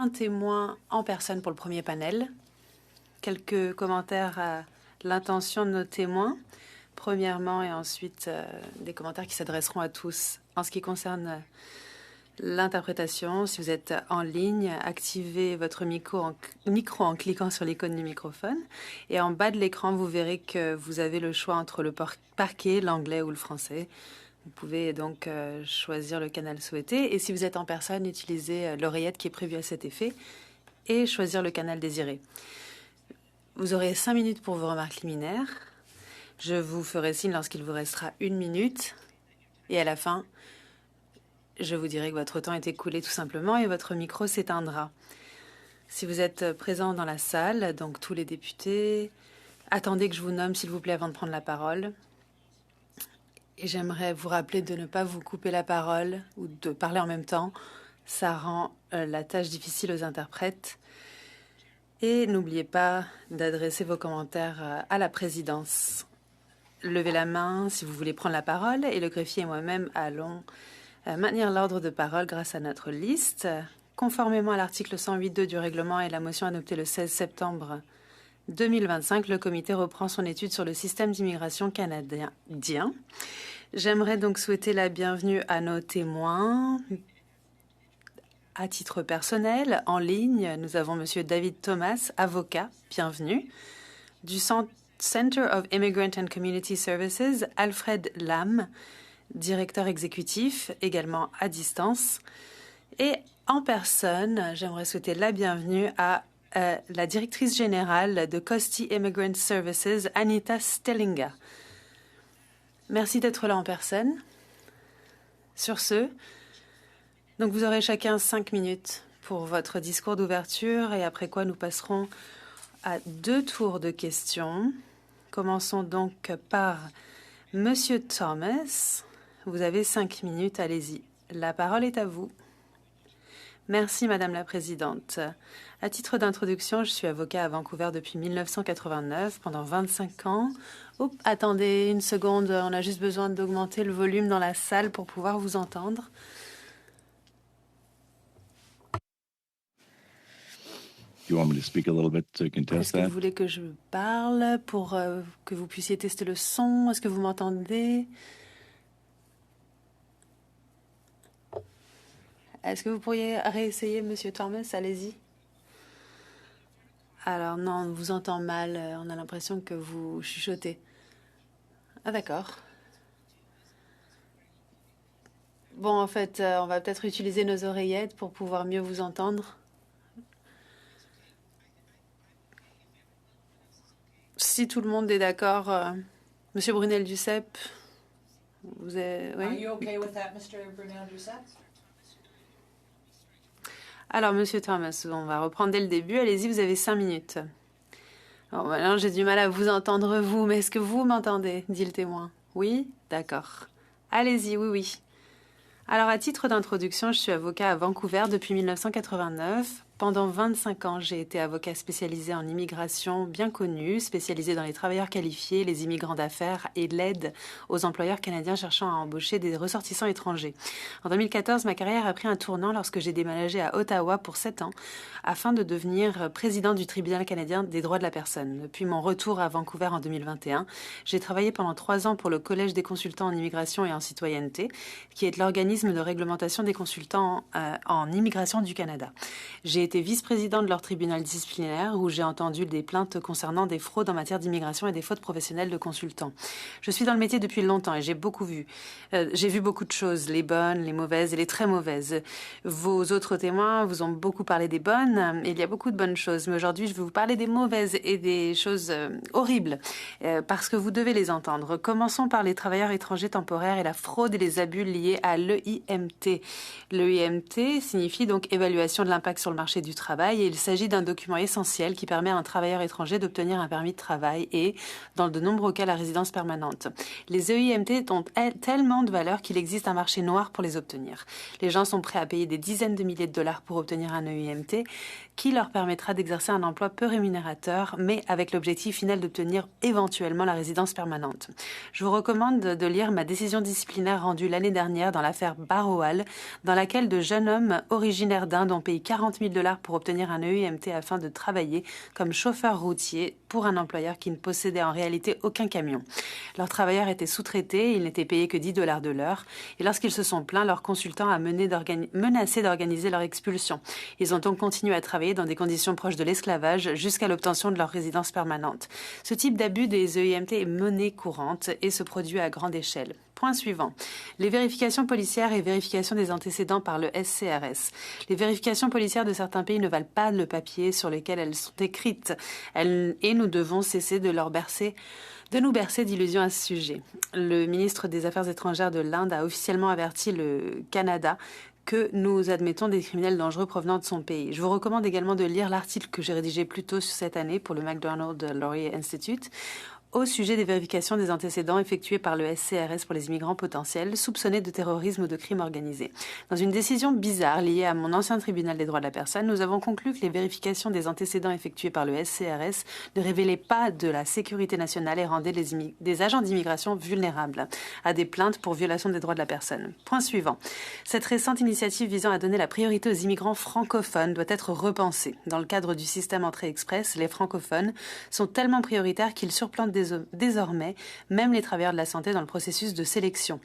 un témoin en personne pour le premier panel. Quelques commentaires à l'intention de nos témoins, premièrement, et ensuite des commentaires qui s'adresseront à tous. En ce qui concerne l'interprétation, si vous êtes en ligne, activez votre micro en cliquant sur l'icône du microphone. Et en bas de l'écran, vous verrez que vous avez le choix entre le parquet, l'anglais ou le français. Vous pouvez donc choisir le canal souhaité. Et si vous êtes en personne, utilisez l'oreillette qui est prévue à cet effet et choisir le canal désiré. Vous aurez 5 minutes pour vos remarques liminaires. Je vous ferai signe lorsqu'il vous restera 1 minute. Et à la fin, je vous dirai que votre temps est écoulé tout simplement et votre micro s'éteindra. Si vous êtes présent dans la salle, donc tous les députés, attendez que je vous nomme s'il vous plaît avant de prendre la parole. Et j'aimerais vous rappeler de ne pas vous couper la parole ou de parler en même temps. Ça rend la tâche difficile aux interprètes. Et n'oubliez pas d'adresser vos commentaires à la présidence. Levez la main si vous voulez prendre la parole et le greffier et moi-même allons maintenir l'ordre de parole grâce à notre liste. Conformément à l'article 108.2 du règlement et la motion adoptée le 16 septembre 2025, le comité reprend son étude sur le système d'immigration canadien. J'aimerais donc souhaiter la bienvenue à nos témoins. À titre personnel, en ligne, nous avons Monsieur David Thomas, avocat, bienvenue. Du Center of Immigrant and Community Services, Alfred Lam, directeur exécutif, également à distance. Et en personne, j'aimerais souhaiter la bienvenue à la directrice générale de Costi Immigrant Services, Anita Stellinga. Merci d'être là en personne. Sur ce, donc vous aurez chacun 5 minutes pour votre discours d'ouverture et après quoi nous passerons à 2 tours de questions. Commençons donc par Monsieur Thomas. Vous avez 5 minutes, allez-y. La parole est à vous. Merci, Madame la Présidente. À titre d'introduction, je suis avocat à Vancouver depuis 1989, pendant 25 ans. Oups, attendez une seconde, on a juste besoin d'augmenter le volume dans la salle pour pouvoir vous entendre. Est-ce que vous voulez que je parle pour que vous puissiez tester le son? Est-ce que vous m'entendez? Est-ce que vous pourriez réessayer, Monsieur Thomas? Allez-y. Alors non, on vous entend mal. On a l'impression que vous chuchotez. Ah d'accord. Bon, en fait, on va peut-être utiliser nos oreillettes pour pouvoir mieux vous entendre. Si tout le monde est d'accord, Monsieur Brunel-Duceppe, vous êtes... Oui? Are you okay with that, Mr. Brunel-Duceppe? Alors, Monsieur Thomas, on va reprendre dès le début. Allez-y, vous avez 5 minutes. Alors, maintenant, j'ai du mal à vous entendre, vous, mais est-ce que vous m'entendez? Dit le témoin. Oui? D'accord. Allez-y, oui, oui. Alors, à titre d'introduction, je suis avocat à Vancouver depuis 1989. Pendant 25 ans, j'ai été avocat spécialisé en immigration bien connu, spécialisé dans les travailleurs qualifiés, les immigrants d'affaires et l'aide aux employeurs canadiens cherchant à embaucher des ressortissants étrangers. En 2014, ma carrière a pris un tournant lorsque j'ai déménagé à Ottawa pour 7 ans afin de devenir président du tribunal canadien des droits de la personne. Depuis mon retour à Vancouver en 2021, j'ai travaillé pendant 3 ans pour le Collège des consultants en immigration et en citoyenneté, qui est l'organisme de réglementation des consultants en immigration du Canada. J'ai été vice-président de leur tribunal disciplinaire où j'ai entendu des plaintes concernant des fraudes en matière d'immigration et des fautes professionnelles de consultants. Je suis dans le métier depuis longtemps et j'ai vu beaucoup de choses, les bonnes, les mauvaises et les très mauvaises. Vos autres témoins vous ont beaucoup parlé des bonnes et il y a beaucoup de bonnes choses. Mais aujourd'hui, je vais vous parler des mauvaises et des choses horribles parce que vous devez les entendre. Commençons par les travailleurs étrangers temporaires et la fraude et les abus liés à l'EIMT. L'EIMT signifie donc évaluation de l'impact sur le marché du travail et il s'agit d'un document essentiel qui permet à un travailleur étranger d'obtenir un permis de travail et, dans de nombreux cas, la résidence permanente. Les EIMT ont tellement de valeur qu'il existe un marché noir pour les obtenir. Les gens sont prêts à payer des dizaines de milliers de dollars pour obtenir un EIMT qui leur permettra d'exercer un emploi peu rémunérateur, mais avec l'objectif final d'obtenir éventuellement la résidence permanente. Je vous recommande de lire ma décision disciplinaire rendue l'année dernière dans l'affaire Barroal, dans laquelle de jeunes hommes originaires d'Inde ont payé $40 000 $ pour obtenir un EIMT afin de travailler comme chauffeur routier pour un employeur qui ne possédait en réalité aucun camion. Leurs travailleurs étaient sous-traités, ils n'étaient payés que 10 $ de l'heure. Et lorsqu'ils se sont plaints, leur consultant a menacé d'organiser leur expulsion. Ils ont donc continué à travailler dans des conditions proches de l'esclavage jusqu'à l'obtention de leur résidence permanente. Ce type d'abus des EIMT est monnaie courante et se produit à grande échelle. Point suivant. Les vérifications policières et vérifications des antécédents par le SCRS. Les vérifications policières de certains pays ne valent pas le papier sur lequel elles sont écrites. Et nous devons cesser de nous bercer d'illusions à ce sujet. Le ministre des Affaires étrangères de l'Inde a officiellement averti le Canada que nous admettons des criminels dangereux provenant de son pays. Je vous recommande également de lire l'article que j'ai rédigé plus tôt cette année pour le MacDonald Laurier Institute au sujet des vérifications des antécédents effectuées par le SCRS pour les immigrants potentiels soupçonnés de terrorisme ou de crime organisé. Dans une décision bizarre liée à mon ancien tribunal des droits de la personne, nous avons conclu que les vérifications des antécédents effectuées par le SCRS ne révélaient pas de la sécurité nationale et rendaient des agents d'immigration vulnérables à des plaintes pour violation des droits de la personne. Point suivant. Cette récente initiative visant à donner la priorité aux immigrants francophones doit être repensée. Dans le cadre du système Entrée Express, les francophones sont tellement prioritaires qu'ils surplantent désormais même les travailleurs de la santé dans le processus de sélection.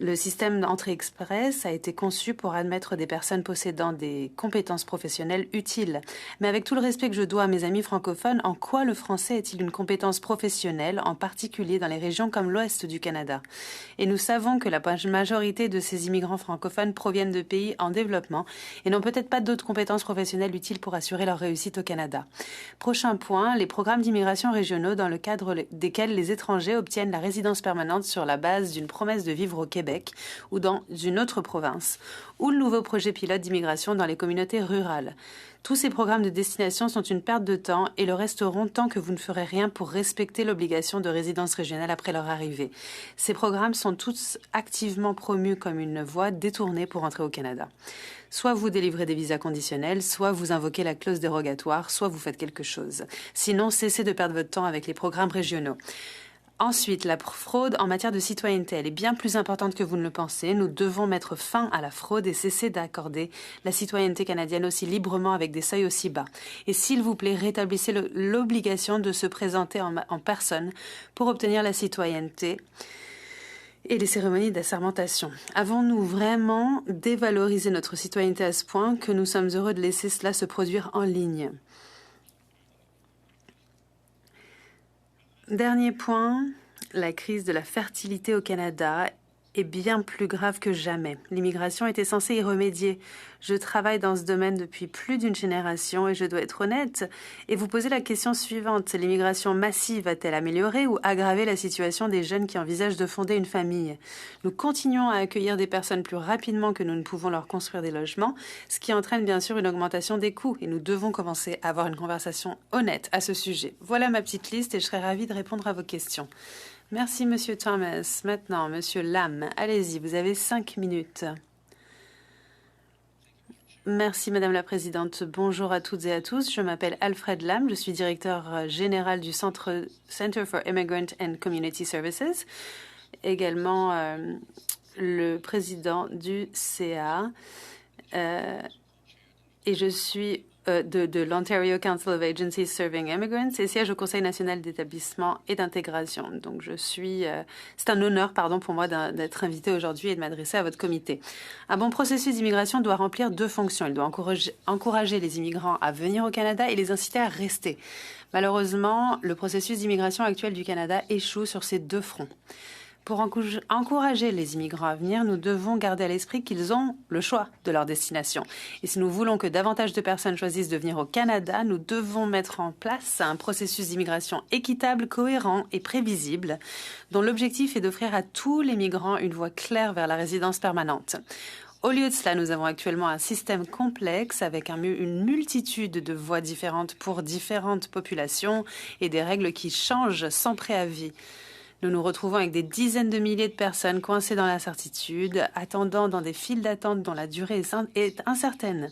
Le système d'entrée express a été conçu pour admettre des personnes possédant des compétences professionnelles utiles. Mais avec tout le respect que je dois à mes amis francophones, en quoi le français est-il une compétence professionnelle, en particulier dans les régions comme l'ouest du Canada? Et nous savons que la majorité de ces immigrants francophones proviennent de pays en développement et n'ont peut-être pas d'autres compétences professionnelles utiles pour assurer leur réussite au Canada. Prochain point, les programmes d'immigration régionaux dans le cadre desquels les étrangers obtiennent la résidence permanente sur la base d'une promesse de vivre au Québec ou dans une autre province, ou le nouveau projet pilote d'immigration dans les communautés rurales. Tous ces programmes de destination sont une perte de temps et le resteront tant que vous ne ferez rien pour respecter l'obligation de résidence régionale après leur arrivée. Ces programmes sont tous activement promus comme une voie détournée pour entrer au Canada. Soit vous délivrez des visas conditionnels, soit vous invoquez la clause dérogatoire, soit vous faites quelque chose. Sinon, cessez de perdre votre temps avec les programmes régionaux. Ensuite, la fraude en matière de citoyenneté, elle est bien plus importante que vous ne le pensez. Nous devons mettre fin à la fraude et cesser d'accorder la citoyenneté canadienne aussi librement avec des seuils aussi bas. Et s'il vous plaît, rétablissez l'obligation de se présenter en personne pour obtenir la citoyenneté et les cérémonies d'assermentation. Avons-nous vraiment dévalorisé notre citoyenneté à ce point que nous sommes heureux de laisser cela se produire en ligne? Dernier point, la crise de la fertilité au Canada est bien plus grave que jamais. L'immigration était censée y remédier. Je travaille dans ce domaine depuis plus d'une génération et je dois être honnête et vous poser la question suivante. L'immigration massive va-t-elle améliorer ou aggraver la situation des jeunes qui envisagent de fonder une famille? Nous continuons à accueillir des personnes plus rapidement que nous ne pouvons leur construire des logements, ce qui entraîne bien sûr une augmentation des coûts et nous devons commencer à avoir une conversation honnête à ce sujet. Voilà ma petite liste et je serai ravie de répondre à vos questions. Merci, Monsieur Thomas. Maintenant, Monsieur Lam, allez-y, vous avez 5 minutes. Merci, Madame la Présidente. Bonjour à toutes et à tous. Je m'appelle Alfred Lam. Je suis directeur général du Center for Immigrant and Community Services, également le président du CA. Et je suis de l'Ontario Council of Agencies Serving Immigrants et siège au Conseil national d'établissement et d'intégration. Donc c'est un honneur pour moi d'être invité aujourd'hui et de m'adresser à votre comité. Un bon processus d'immigration doit remplir 2 fonctions. Il doit encourager les immigrants à venir au Canada et les inciter à rester. Malheureusement, le processus d'immigration actuel du Canada échoue sur ces 2 fronts. Pour encourager les immigrants à venir, nous devons garder à l'esprit qu'ils ont le choix de leur destination. Et si nous voulons que davantage de personnes choisissent de venir au Canada, nous devons mettre en place un processus d'immigration équitable, cohérent et prévisible, dont l'objectif est d'offrir à tous les migrants une voie claire vers la résidence permanente. Au lieu de cela, nous avons actuellement un système complexe avec une multitude de voies différentes pour différentes populations et des règles qui changent sans préavis. Nous nous retrouvons avec des dizaines de milliers de personnes coincées dans l'incertitude, attendant dans des files d'attente dont la durée est incertaine.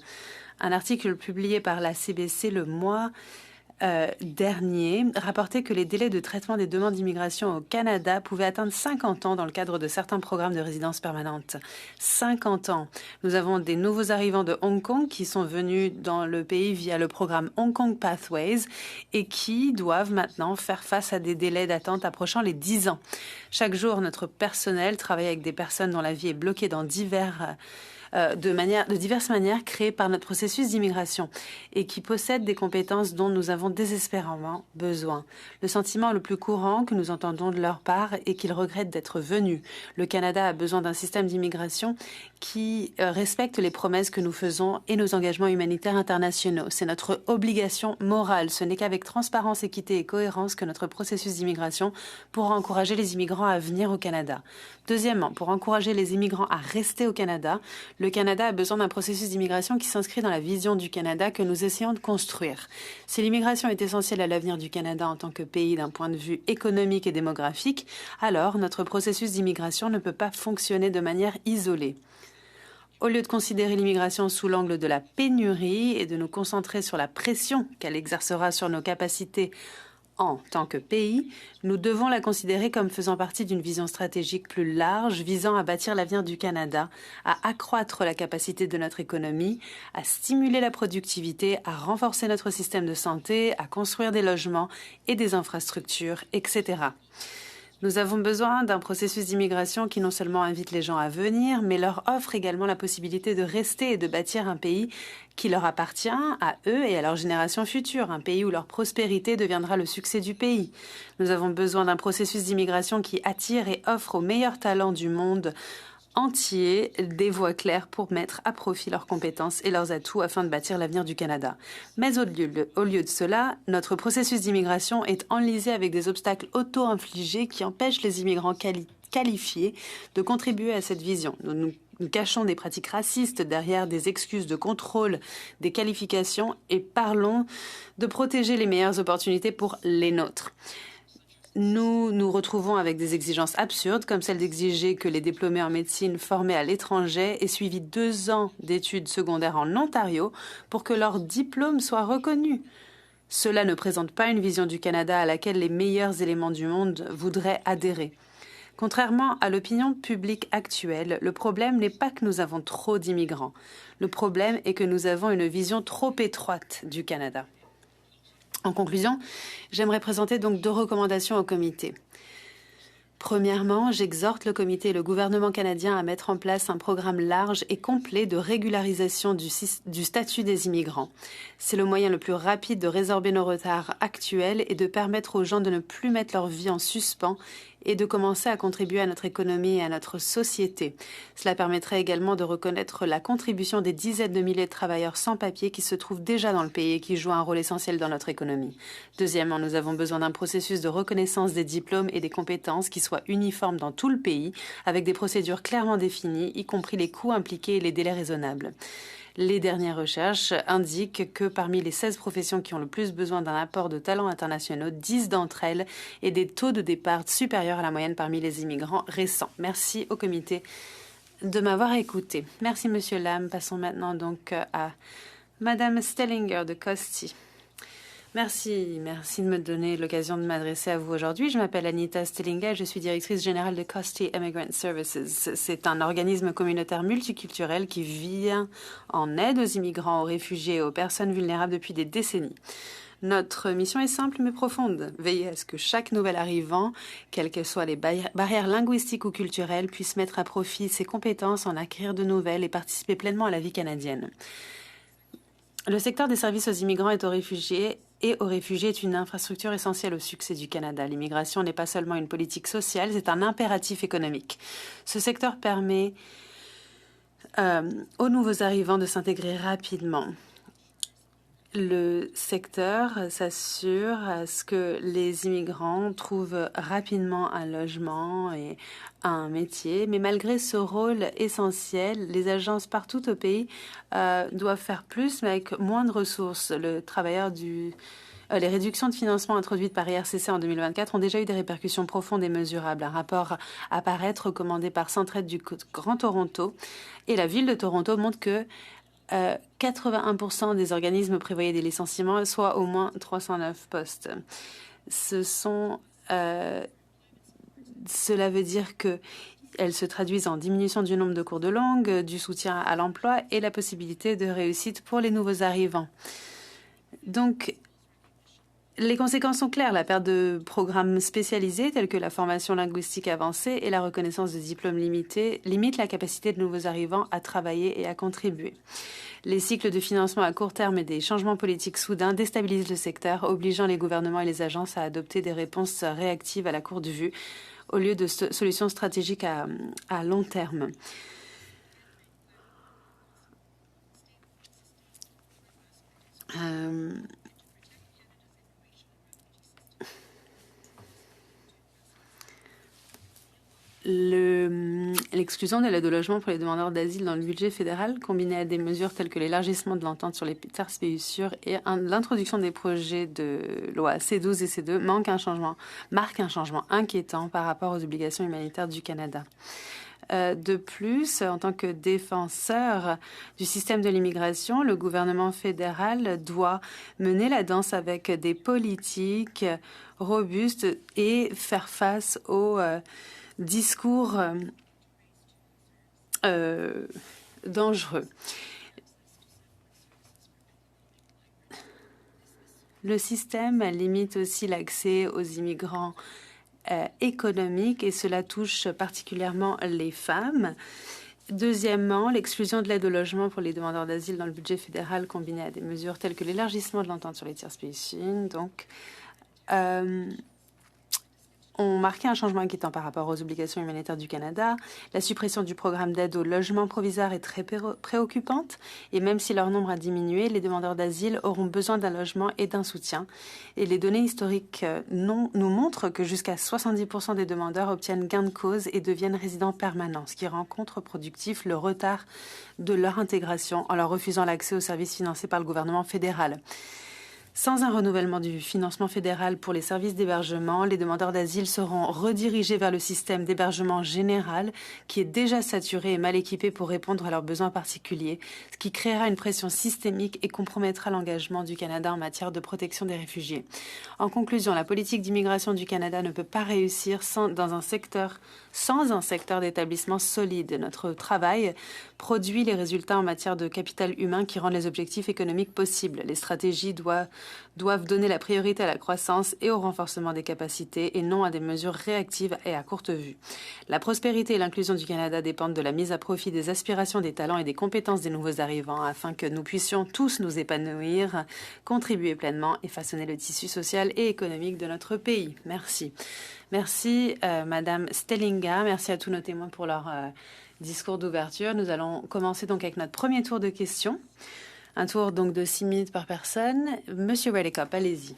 Un article publié par la CBC le mois dernier rapportait que les délais de traitement des demandes d'immigration au Canada pouvaient atteindre 50 ans dans le cadre de certains programmes de résidence permanente. 50 ans. Nous avons des nouveaux arrivants de Hong Kong qui sont venus dans le pays via le programme Hong Kong Pathways et qui doivent maintenant faire face à des délais d'attente approchant les 10 ans. Chaque jour, notre personnel travaille avec des personnes dont la vie est bloquée dans de diverses manières créées par notre processus d'immigration et qui possèdent des compétences dont nous avons désespérément besoin. Le sentiment le plus courant que nous entendons de leur part est qu'ils regrettent d'être venus. Le Canada a besoin d'un système d'immigration qui respecte les promesses que nous faisons et nos engagements humanitaires internationaux. C'est notre obligation morale. Ce n'est qu'avec transparence, équité et cohérence que notre processus d'immigration pourra encourager les immigrants à venir au Canada. Deuxièmement, pour encourager les immigrants à rester au Canada, le Canada a besoin d'un processus d'immigration qui s'inscrit dans la vision du Canada que nous essayons de construire. Si l'immigration est essentielle à l'avenir du Canada en tant que pays d'un point de vue économique et démographique, alors notre processus d'immigration ne peut pas fonctionner de manière isolée. Au lieu de considérer l'immigration sous l'angle de la pénurie et de nous concentrer sur la pression qu'elle exercera sur nos capacités en tant que pays, nous devons la considérer comme faisant partie d'une vision stratégique plus large visant à bâtir l'avenir du Canada, à accroître la capacité de notre économie, à stimuler la productivité, à renforcer notre système de santé, à construire des logements et des infrastructures, etc. Nous avons besoin d'un processus d'immigration qui non seulement invite les gens à venir, mais leur offre également la possibilité de rester et de bâtir un pays qui leur appartient à eux et à leurs générations futures, un pays où leur prospérité deviendra le succès du pays. Nous avons besoin d'un processus d'immigration qui attire et offre aux meilleurs talents du monde entier des voies claires pour mettre à profit leurs compétences et leurs atouts afin de bâtir l'avenir du Canada. Mais au lieu de cela, notre processus d'immigration est enlisé avec des obstacles auto-infligés qui empêchent les immigrants qualifiés de contribuer à cette vision. Nous cachons des pratiques racistes derrière des excuses de contrôle des qualifications et parlons de protéger les meilleures opportunités pour les nôtres. Nous nous retrouvons avec des exigences absurdes, comme celle d'exiger que les diplômés en médecine formés à l'étranger aient suivi 2 ans d'études secondaires en Ontario pour que leur diplôme soit reconnu. Cela ne présente pas une vision du Canada à laquelle les meilleurs éléments du monde voudraient adhérer. Contrairement à l'opinion publique actuelle, le problème n'est pas que nous avons trop d'immigrants. Le problème est que nous avons une vision trop étroite du Canada. En conclusion, j'aimerais présenter donc 2 recommandations au comité. Premièrement, j'exhorte le comité et le gouvernement canadien à mettre en place un programme large et complet de régularisation du statut des immigrants. C'est le moyen le plus rapide de résorber nos retards actuels et de permettre aux gens de ne plus mettre leur vie en suspens et de commencer à contribuer à notre économie et à notre société. Cela permettrait également de reconnaître la contribution des dizaines de milliers de travailleurs sans papier qui se trouvent déjà dans le pays et qui jouent un rôle essentiel dans notre économie. Deuxièmement, nous avons besoin d'un processus de reconnaissance des diplômes et des compétences qui soit uniforme dans tout le pays, avec des procédures clairement définies, y compris les coûts impliqués et les délais raisonnables. Les dernières recherches indiquent que parmi les 16 professions qui ont le plus besoin d'un apport de talents internationaux, 10 d'entre elles aient des taux de départ supérieurs à la moyenne parmi les immigrants récents. Merci au comité de m'avoir écouté. Merci Monsieur Lam. Passons maintenant donc à Madame Stellinger de Costi. Merci de me donner l'occasion de m'adresser à vous aujourd'hui. Je m'appelle Anita Stellinger, je suis directrice générale de Costi Immigrant Services. C'est un organisme communautaire multiculturel qui vient en aide aux immigrants, aux réfugiés et aux personnes vulnérables depuis des décennies. Notre mission est simple mais profonde. Veiller à ce que chaque nouvel arrivant, quelles que soient les barrières linguistiques ou culturelles, puisse mettre à profit ses compétences, en acquérir de nouvelles et participer pleinement à la vie canadienne. Le secteur des services aux immigrants et aux réfugiés est une infrastructure essentielle au succès du Canada. L'immigration n'est pas seulement une politique sociale, c'est un impératif économique. Ce secteur permet aux nouveaux arrivants de s'intégrer rapidement. Le secteur s'assure à ce que les immigrants trouvent rapidement un logement et un métier. Mais malgré ce rôle essentiel, les agences partout au pays doivent faire plus, mais avec moins de ressources. Les réductions de financement introduites par IRCC en 2024 ont déjà eu des répercussions profondes et mesurables. Un rapport à paraître recommandé par Centraide du Grand Toronto et la ville de Toronto montre que 81% des organismes prévoyaient des licenciements, soit au moins 309 postes. Cela veut dire qu'elles se traduisent en diminution du nombre de cours de langue, du soutien à l'emploi et la possibilité de réussite pour les nouveaux arrivants. Donc, les conséquences sont claires. La perte de programmes spécialisés tels que la formation linguistique avancée et la reconnaissance de diplômes limités limite la capacité de nouveaux arrivants à travailler et à contribuer. Les cycles de financement à court terme et des changements politiques soudains déstabilisent le secteur, obligeant les gouvernements et les agences à adopter des réponses réactives à la courte vue au lieu de solutions stratégiques à long terme. L'exclusion de l'aide au logement pour les demandeurs d'asile dans le budget fédéral, combinée à des mesures telles que l'élargissement de l'entente sur les terres pays sûrs et l'introduction des projets de loi C12 et C2, marque un changement inquiétant par rapport aux obligations humanitaires du Canada. De plus, en tant que défenseur du système de l'immigration, le gouvernement fédéral doit mener la danse avec des politiques robustes et faire face aux discours dangereux. Le système limite aussi l'accès aux immigrants économiques et cela touche particulièrement les femmes. Deuxièmement, l'exclusion de l'aide au logement pour les demandeurs d'asile dans le budget fédéral combinée à des mesures telles que l'élargissement de l'entente sur les tiers pays sûrs, donc ont marqué un changement inquiétant par rapport aux obligations humanitaires du Canada. La suppression du programme d'aide au logement provisoire est très préoccupante et même si leur nombre a diminué, les demandeurs d'asile auront besoin d'un logement et d'un soutien. Et les données historiques nous montrent que jusqu'à 70% des demandeurs obtiennent gain de cause et deviennent résidents permanents, ce qui rend contre-productif le retard de leur intégration en leur refusant l'accès aux services financés par le gouvernement fédéral. Sans un renouvellement du financement fédéral pour les services d'hébergement, les demandeurs d'asile seront redirigés vers le système d'hébergement général qui est déjà saturé et mal équipé pour répondre à leurs besoins particuliers, ce qui créera une pression systémique et compromettra l'engagement du Canada en matière de protection des réfugiés. En conclusion, la politique d'immigration du Canada ne peut pas réussir sans un secteur d'établissement solide. Notre travail produit les résultats en matière de capital humain qui rendent les objectifs économiques possibles. Les stratégies doivent donner la priorité à la croissance et au renforcement des capacités et non à des mesures réactives et à courte vue. La prospérité et l'inclusion du Canada dépendent de la mise à profit des aspirations, des talents et des compétences des nouveaux arrivants afin que nous puissions tous nous épanouir, contribuer pleinement et façonner le tissu social et économique de notre pays. Merci. Merci, Madame Stellinga. Merci à tous nos témoins pour leur discours d'ouverture. Nous allons commencer donc avec notre premier tour de questions. Un tour donc de 6 minutes par personne. Monsieur Redekop, allez-y.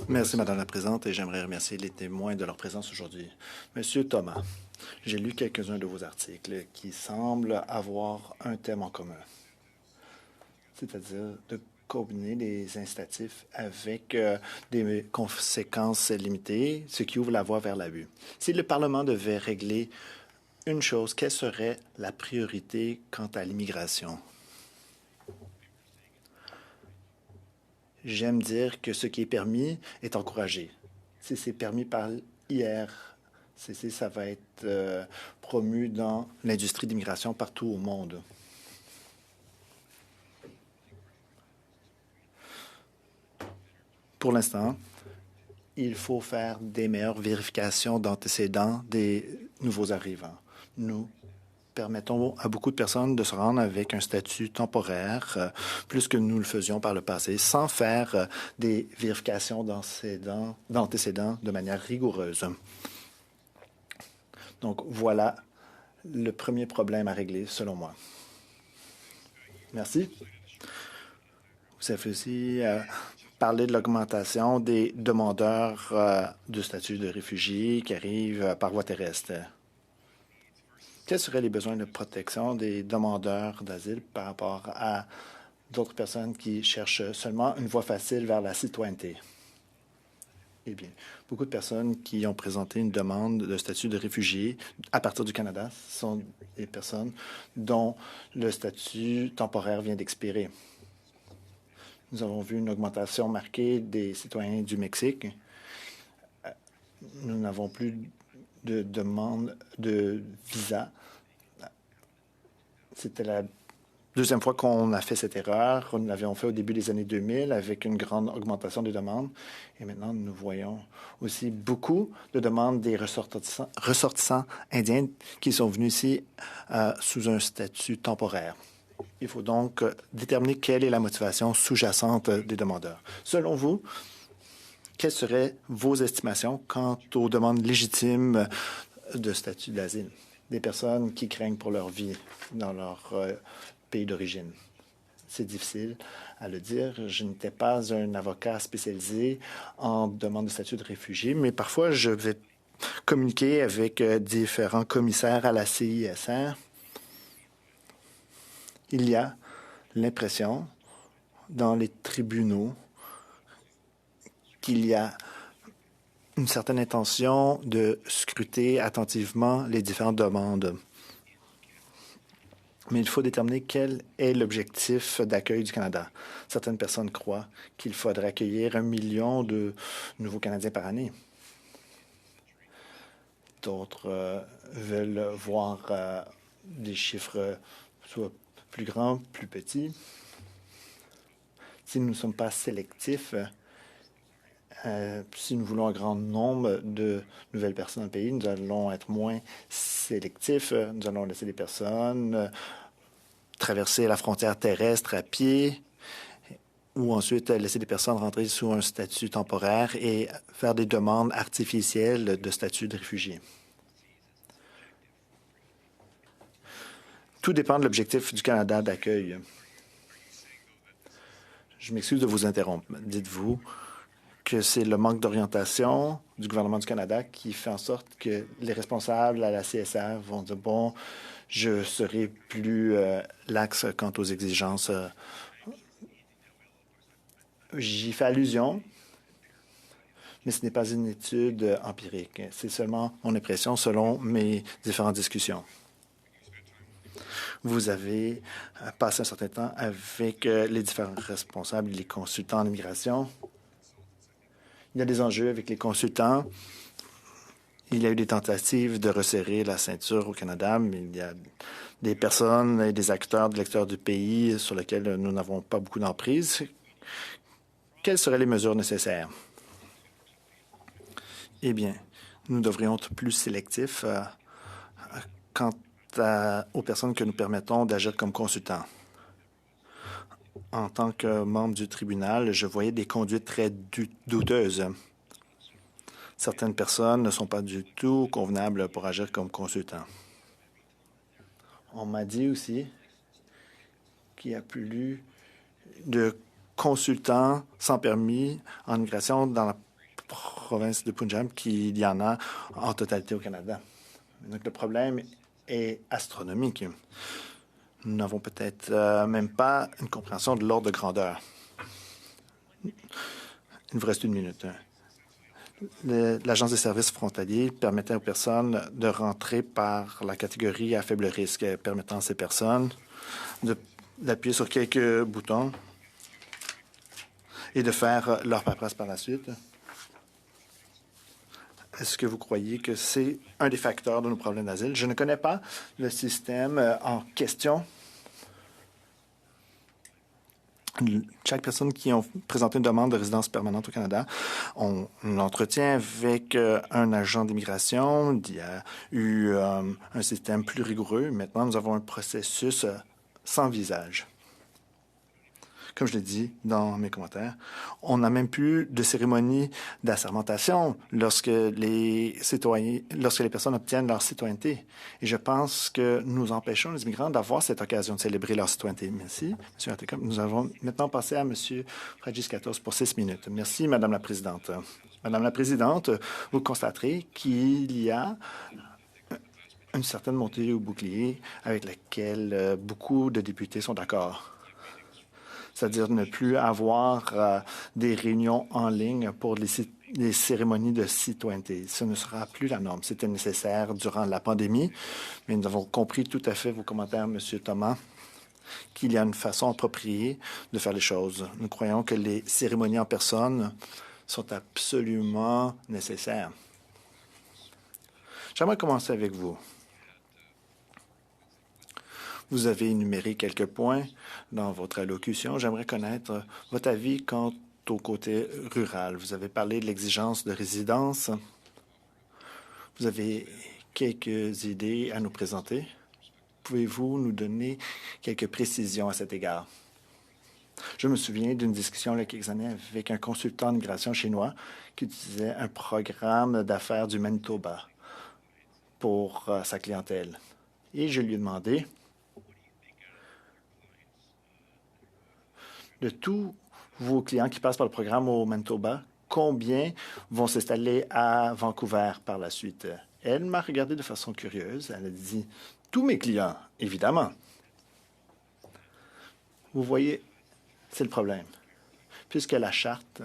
Merci, Madame la Présidente, et j'aimerais remercier les témoins de leur présence aujourd'hui. Monsieur Thomas, j'ai lu quelques-uns de vos articles qui semblent avoir un thème en commun, c'est-à-dire de combiner les incitatifs avec des conséquences limitées, ce qui ouvre la voie vers l'abus. Si le Parlement devait régler une chose, quelle serait la priorité quant à l'immigration? J'aime dire que ce qui est permis est encouragé. Si c'est permis par l'IRCC, ça va être promu dans l'industrie d'immigration partout au monde. Pour l'instant, il faut faire des meilleures vérifications d'antécédents des nouveaux arrivants. Nous permettons à beaucoup de personnes de se rendre avec un statut temporaire, plus que nous le faisions par le passé, sans faire des vérifications d'antécédents de manière rigoureuse. Donc, voilà le premier problème à régler, selon moi. Merci. Vous avez aussi parlé de l'augmentation des demandeurs de statut de réfugié qui arrivent par voie terrestre. Quels seraient les besoins de protection des demandeurs d'asile par rapport à d'autres personnes qui cherchent seulement une voie facile vers la citoyenneté? Eh bien, beaucoup de personnes qui ont présenté une demande de statut de réfugié à partir du Canada sont des personnes dont le statut temporaire vient d'expirer. Nous avons vu une augmentation marquée des citoyens du Mexique. Nous n'avons plus de demande de visa. C'était la deuxième fois qu'on a fait cette erreur. Nous l'avions fait au début des années 2000 avec une grande augmentation des demandes. Et maintenant, nous voyons aussi beaucoup de demandes des ressortissants indiens qui sont venus ici sous un statut temporaire. Il faut donc déterminer quelle est la motivation sous-jacente des demandeurs. Selon vous, quelles seraient vos estimations quant aux demandes légitimes de statut d'asile des personnes qui craignent pour leur vie dans leur pays d'origine? C'est difficile à le dire. Je n'étais pas un avocat spécialisé en demande de statut de réfugié, mais parfois je vais communiquer avec différents commissaires à la CISR. Il y a l'impression dans les tribunaux qu'il y a une certaine intention de scruter attentivement les différentes demandes. Mais il faut déterminer quel est l'objectif d'accueil du Canada. Certaines personnes croient qu'il faudrait accueillir 1 million de nouveaux Canadiens par année. D'autres veulent voir des chiffres soit plus grands, plus petits. Si nous ne sommes pas sélectifs, si nous voulons un grand nombre de nouvelles personnes dans le pays, nous allons être moins sélectifs. Nous allons laisser des personnes traverser la frontière terrestre à pied ou ensuite laisser des personnes rentrer sous un statut temporaire et faire des demandes artificielles de statut de réfugié. Tout dépend de l'objectif du Canada d'accueil. Je m'excuse de vous interrompre. Dites-vous que c'est le manque d'orientation du gouvernement du Canada qui fait en sorte que les responsables à la CSR vont dire, bon, je serai plus lax quant aux exigences. J'y fais allusion, mais ce n'est pas une étude empirique. C'est seulement mon impression selon mes différentes discussions. Vous avez passé un certain temps avec les différents responsables, les consultants en immigration. Il y a des enjeux avec les consultants. Il y a eu des tentatives de resserrer la ceinture au Canada, mais il y a des personnes et des acteurs de l'extérieur du pays sur lesquels nous n'avons pas beaucoup d'emprise. Quelles seraient les mesures nécessaires? Eh bien, nous devrions être plus sélectifs quant aux personnes que nous permettons d'agir comme consultants. En tant que membre du tribunal, je voyais des conduites très douteuses. Certaines personnes ne sont pas du tout convenables pour agir comme consultants. On m'a dit aussi qu'il n'y a plus de consultants sans permis en immigration dans la province de Punjab qu'il y en a en totalité au Canada. Donc, le problème est astronomique. Nous n'avons peut-être même pas une compréhension de l'ordre de grandeur. Il vous reste 1 minute. L'Agence des services frontaliers permettait aux personnes de rentrer par la catégorie à faible risque, permettant à ces personnes d'appuyer sur quelques boutons et de faire leur paperasse par la suite. Est-ce que vous croyez que c'est un des facteurs de nos problèmes d'asile? Je ne connais pas le système en question. Chaque personne qui a présenté une demande de résidence permanente au Canada, on l'entretient avec un agent d'immigration. Il y a eu un système plus rigoureux. Maintenant, nous avons un processus sans visage. Comme je l'ai dit dans mes commentaires, on n'a même plus de cérémonie d'assermentation lorsque les personnes obtiennent leur citoyenneté. Et je pense que nous empêchons les immigrants d'avoir cette occasion de célébrer leur citoyenneté. Merci, M. Artecom. Nous allons maintenant passer à M. Fragis-14 pour 6 minutes. Merci, Madame la Présidente. Madame la Présidente, vous constaterez qu'il y a une certaine montée au bouclier avec laquelle beaucoup de députés sont d'accord. C'est-à-dire ne plus avoir des réunions en ligne pour les cérémonies de citoyenneté. Ce ne sera plus la norme. C'était nécessaire durant la pandémie, mais nous avons compris tout à fait vos commentaires, Monsieur Thomas, qu'il y a une façon appropriée de faire les choses. Nous croyons que les cérémonies en personne sont absolument nécessaires. J'aimerais commencer avec vous. Vous avez énuméré quelques points dans votre allocution. J'aimerais connaître votre avis quant au côté rural. Vous avez parlé de l'exigence de résidence. Vous avez quelques idées à nous présenter. Pouvez-vous nous donner quelques précisions à cet égard? Je me souviens d'une discussion il y a quelques années avec un consultant en migration chinois qui utilisait un programme d'affaires du Manitoba pour sa clientèle. Et je lui ai demandé de tous vos clients qui passent par le programme au Manitoba, combien vont s'installer à Vancouver par la suite? Elle m'a regardé de façon curieuse. Elle a dit, tous mes clients, évidemment. Vous voyez, c'est le problème. Puisque la charte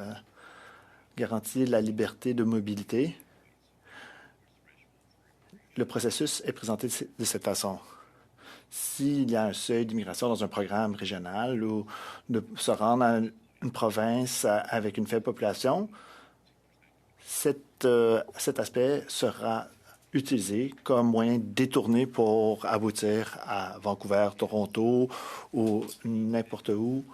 garantit la liberté de mobilité, le processus est présenté de cette façon. S'il y a un seuil d'immigration dans un programme régional ou de se rendre à une province avec une faible population, cet aspect sera utilisé comme moyen détourné pour aboutir à Vancouver, Toronto ou n'importe où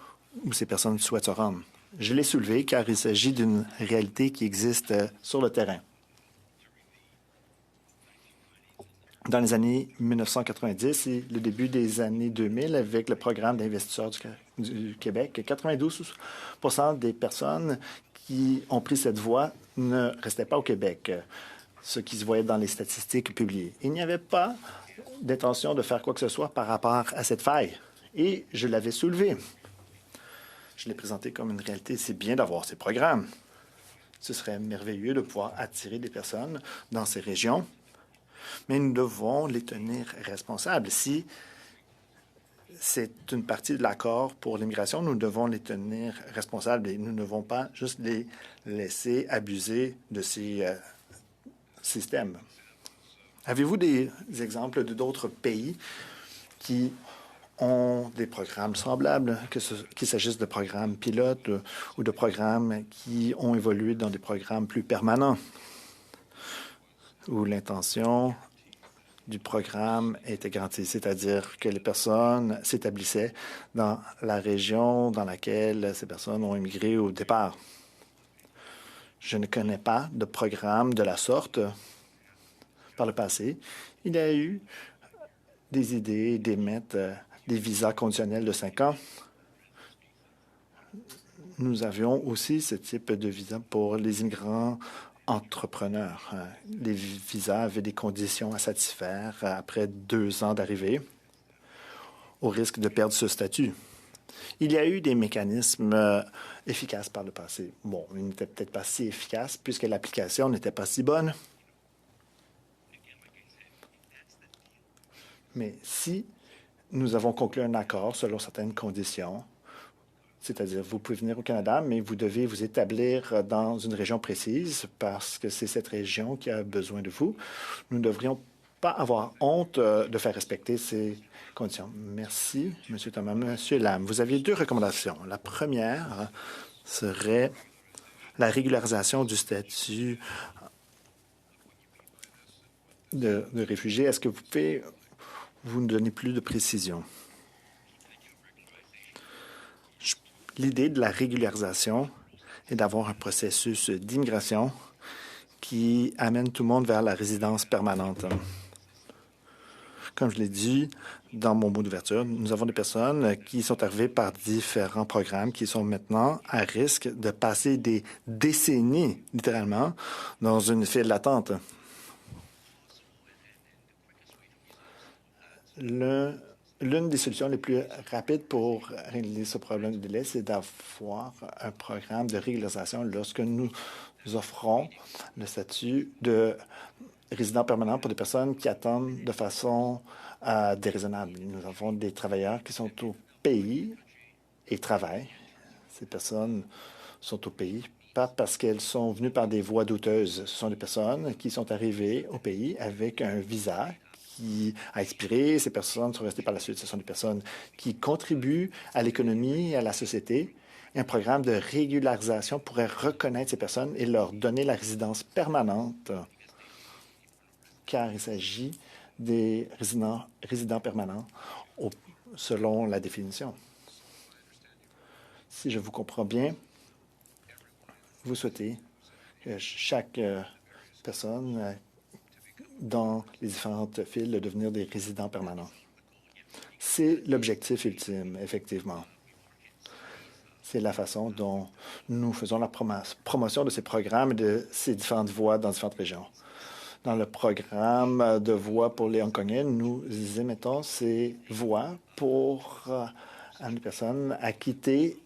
ces personnes souhaitent se rendre. Je l'ai soulevé car il s'agit d'une réalité qui existe sur le terrain. Dans les années 1990 et le début des années 2000, avec le programme d'investisseurs du Québec, 92 % des personnes qui ont pris cette voie ne restaient pas au Québec, ce qui se voyait dans les statistiques publiées. Il n'y avait pas d'intention de faire quoi que ce soit par rapport à cette faille. Et je l'avais soulevé. Je l'ai présenté comme une réalité. C'est bien d'avoir ces programmes. Ce serait merveilleux de pouvoir attirer des personnes dans ces régions. Mais nous devons les tenir responsables. Si c'est une partie de l'accord pour l'immigration, nous devons les tenir responsables et nous ne devons pas juste les laisser abuser de ces systèmes. Avez-vous des exemples d'autres pays qui ont des programmes semblables, qu'il s'agisse de programmes pilotes ou de programmes qui ont évolué dans des programmes plus permanents, où l'intention du programme était garantie, c'est-à-dire que les personnes s'établissaient dans la région dans laquelle ces personnes ont immigré au départ. Je ne connais pas de programme de la sorte par le passé. Il y a eu des idées d'émettre des visas conditionnels de 5 ans. Nous avions aussi ce type de visa pour les immigrants entrepreneurs. Les visas avaient des conditions à satisfaire après 2 ans d'arrivée, au risque de perdre ce statut. Il y a eu des mécanismes efficaces par le passé. Bon, ils n'étaient peut-être pas si efficaces puisque l'application n'était pas si bonne. Mais si nous avons conclu un accord selon certaines conditions, c'est-à-dire vous pouvez venir au Canada, mais vous devez vous établir dans une région précise parce que c'est cette région qui a besoin de vous, nous ne devrions pas avoir honte de faire respecter ces conditions. Merci, M. Thomas. M. Lam, vous aviez 2 recommandations. La première serait la régularisation du statut de réfugié. Est-ce que vous pouvez vous nous donner plus de précision? L'idée de la régularisation est d'avoir un processus d'immigration qui amène tout le monde vers la résidence permanente. Comme je l'ai dit dans mon mot d'ouverture, nous avons des personnes qui sont arrivées par différents programmes qui sont maintenant à risque de passer des décennies, littéralement, dans une file d'attente. L'une des solutions les plus rapides pour régler ce problème de délai, c'est d'avoir un programme de régularisation lorsque nous offrons le statut de résident permanent pour des personnes qui attendent de façon déraisonnable. Nous avons des travailleurs qui sont au pays et travaillent. Ces personnes sont au pays pas parce qu'elles sont venues par des voies douteuses. Ce sont des personnes qui sont arrivées au pays avec un visa qui a expiré. Ces personnes sont restées par la suite. Ce sont des personnes qui contribuent à l'économie et à la société. Un programme de régularisation pourrait reconnaître ces personnes et leur donner la résidence permanente, car il s'agit des résidents permanents selon la définition. Si je vous comprends bien, vous souhaitez que chaque personne dans les différentes files de devenir des résidents permanents. C'est l'objectif ultime, effectivement. C'est la façon dont nous faisons la promotion de ces programmes et de ces différentes voies dans différentes régions. Dans le programme de voies pour les Hongkongais, nous émettons ces voies pour amener les personnes à quitter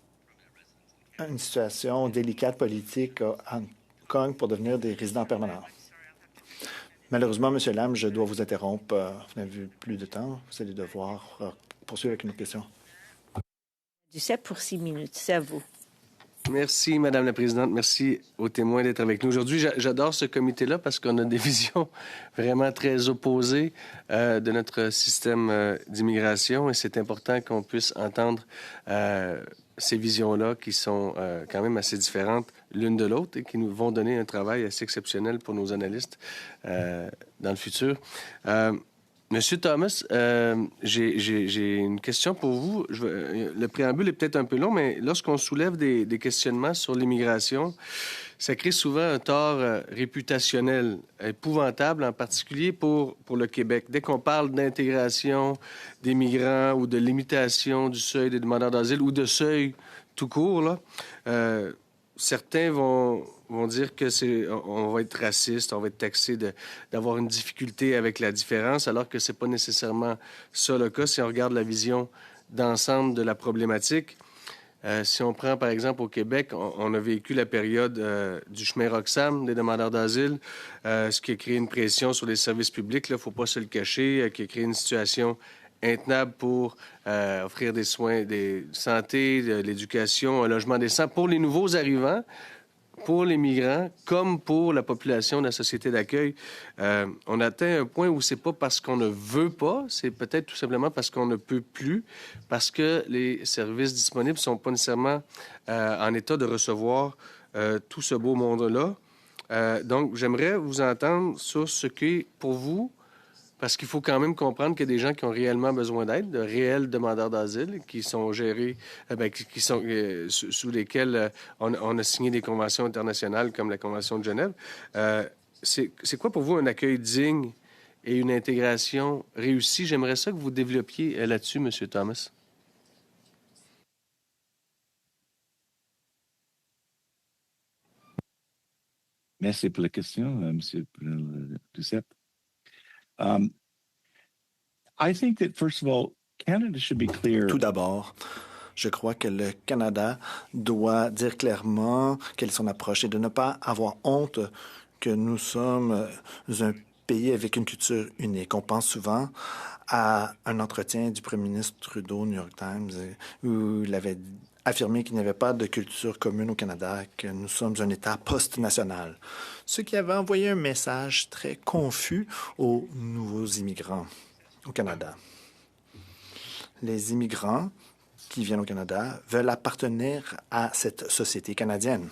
une situation délicate politique à Hong Kong pour devenir des résidents permanents. Malheureusement, M. Lam, je dois vous interrompre. Vous n'avez plus de temps. Vous allez devoir poursuivre avec une autre question. Duceppe pour 6 minutes. C'est à vous. Merci, Madame la Présidente. Merci aux témoins d'être avec nous aujourd'hui. J'adore ce comité-là parce qu'on a des visions vraiment très opposées de notre système d'immigration et c'est important qu'on puisse entendre ces visions-là qui sont quand même assez différentes l'une de l'autre et qui nous vont donner un travail assez exceptionnel pour nos analystes dans le futur. Monsieur Thomas, j'ai une question pour vous. Le préambule est peut-être un peu long, mais lorsqu'on soulève des questionnements sur l'immigration, ça crée souvent un tort réputationnel épouvantable, en particulier pour le Québec. Dès qu'on parle d'intégration des migrants ou de limitation du seuil des demandeurs d'asile ou de seuil tout court, là, certains vont dire que on va être raciste, on va être taxé d'avoir une difficulté avec la différence, alors que c'est pas nécessairement ça le cas si on regarde la vision d'ensemble de la problématique. Si on prend, par exemple, au Québec, on a vécu la période du chemin Roxham des demandeurs d'asile, ce qui a créé une pression sur les services publics, il ne faut pas se le cacher, qui a créé une situation intenable pour offrir des soins de santé, de l'éducation, un logement décent pour les nouveaux arrivants, pour les migrants, comme pour la population de la société d'accueil. On atteint un point où c'est pas parce qu'on ne veut pas, c'est peut-être tout simplement parce qu'on ne peut plus, parce que les services disponibles sont pas nécessairement en état de recevoir tout ce beau monde-là. Donc, j'aimerais vous entendre sur ce qu'est pour vous, parce qu'il faut quand même comprendre qu'il y a des gens qui ont réellement besoin d'aide, de réels demandeurs d'asile, qui sont gérés, qui sont sous lesquels on a signé des conventions internationales comme la Convention de Genève. C'est quoi pour vous un accueil digne et une intégration réussie? J'aimerais ça que vous développiez là-dessus, M. Thomas. Merci pour la question, M. Duceppe. I think that, first of all, Canada should be clear. Tout d'abord, je crois que le Canada doit dire clairement quelle est son approche et de ne pas avoir honte que nous sommes un pays avec une culture unique. On pense souvent à un entretien du premier ministre Trudeau au New York Times où il avait affirmé qu'il n'y avait pas de culture commune au Canada, que nous sommes un État post-national, ce qui avait envoyé un message très confus aux nouveaux immigrants au Canada. Les immigrants qui viennent au Canada veulent appartenir à cette société canadienne.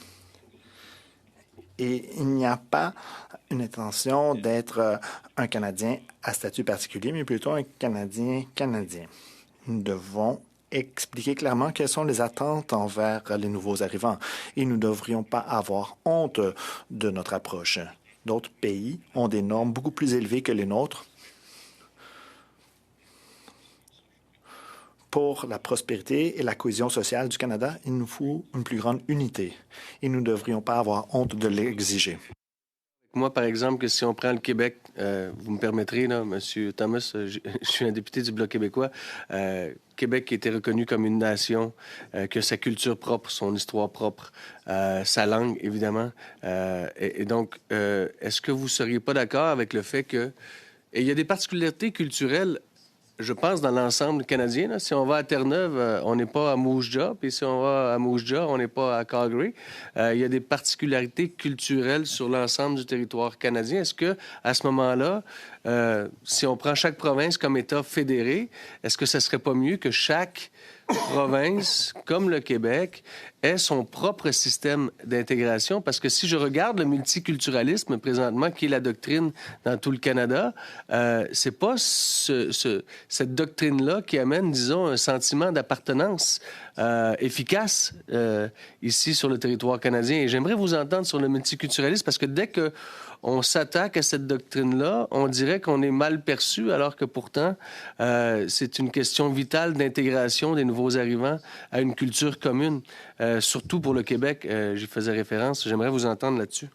Et il n'y a pas une intention d'être un Canadien à statut particulier, mais plutôt un Canadien canadien. Nous devons expliquer clairement quelles sont les attentes envers les nouveaux arrivants. Et nous ne devrions pas avoir honte de notre approche. D'autres pays ont des normes beaucoup plus élevées que les nôtres pour la prospérité et la cohésion sociale du Canada. Il nous faut une plus grande unité et nous ne devrions pas avoir honte de l'exiger. Moi, par exemple, que si on prend le Québec, vous me permettrez, là, M. Thomas, je suis un député du Bloc québécois. Québec qui était reconnu comme une nation, que sa culture propre, son histoire propre, sa langue, évidemment. Et donc, est-ce que vous ne seriez pas d'accord avec le fait que... Et il y a des particularités culturelles je pense, dans l'ensemble canadien. Là. Si on va à Terre-Neuve, on n'est pas à Moose Jaw. Puis si on va à Moose Jaw, on n'est pas à Calgary. Il y a des particularités culturelles sur l'ensemble du territoire canadien. Est-ce que, à ce moment-là, si on prend chaque province comme État fédéré, est-ce que ce serait pas mieux que chaque province, comme le Québec, ait son propre système d'intégration? Parce que si je regarde le multiculturalisme présentement, qui est la doctrine dans tout le Canada, c'est pas cette doctrine-là qui amène, disons, un sentiment d'appartenance efficace ici sur le territoire canadien. Et j'aimerais vous entendre sur le multiculturalisme parce que dès que on s'attaque à cette doctrine-là, on dirait qu'on est mal perçu, alors que pourtant, c'est une question vitale d'intégration des nouveaux arrivants à une culture commune. Surtout pour le Québec, j'y faisais référence. J'aimerais vous entendre là-dessus.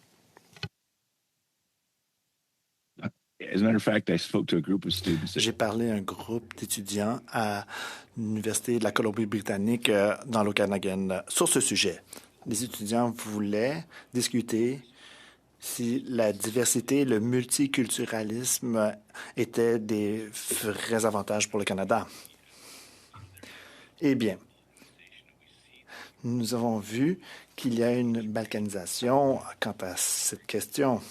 As a matter of fact, I spoke to a group of students. J'ai parlé à un groupe d'étudiants à l'Université de la Colombie-Britannique dans l'Okanagan sur ce sujet. Les étudiants voulaient discuter si la diversité et le multiculturalisme étaient des vrais avantages pour le Canada. Eh bien, nous avons vu qu'il y a une balkanisation quant à cette question.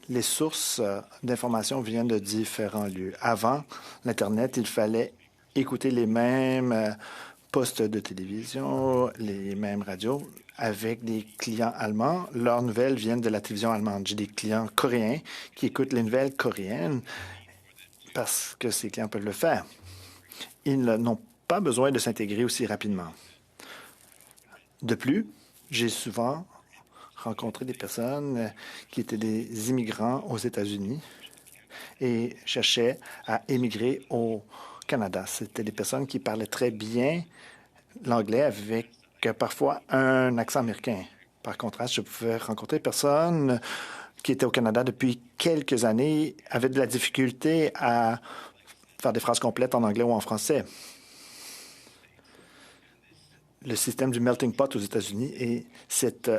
Les sources d'informations viennent de différents lieux. Avant l'Internet, il fallait écouter les mêmes postes de télévision, les mêmes radios avec des clients allemands. Leurs nouvelles viennent de la télévision allemande. J'ai des clients coréens qui écoutent les nouvelles coréennes parce que ces clients peuvent le faire. Ils n'ont pas besoin de s'intégrer aussi rapidement. De plus, j'ai souvent rencontré des personnes qui étaient des immigrants aux États-Unis et cherchaient à émigrer au Canada. C'était des personnes qui parlaient très bien l'anglais avec parfois un accent américain. Par contraste, je pouvais rencontrer des personnes qui étaient au Canada depuis quelques années, avaient de la difficulté à faire des phrases complètes en anglais ou en français. Le système du melting pot aux États-Unis et cette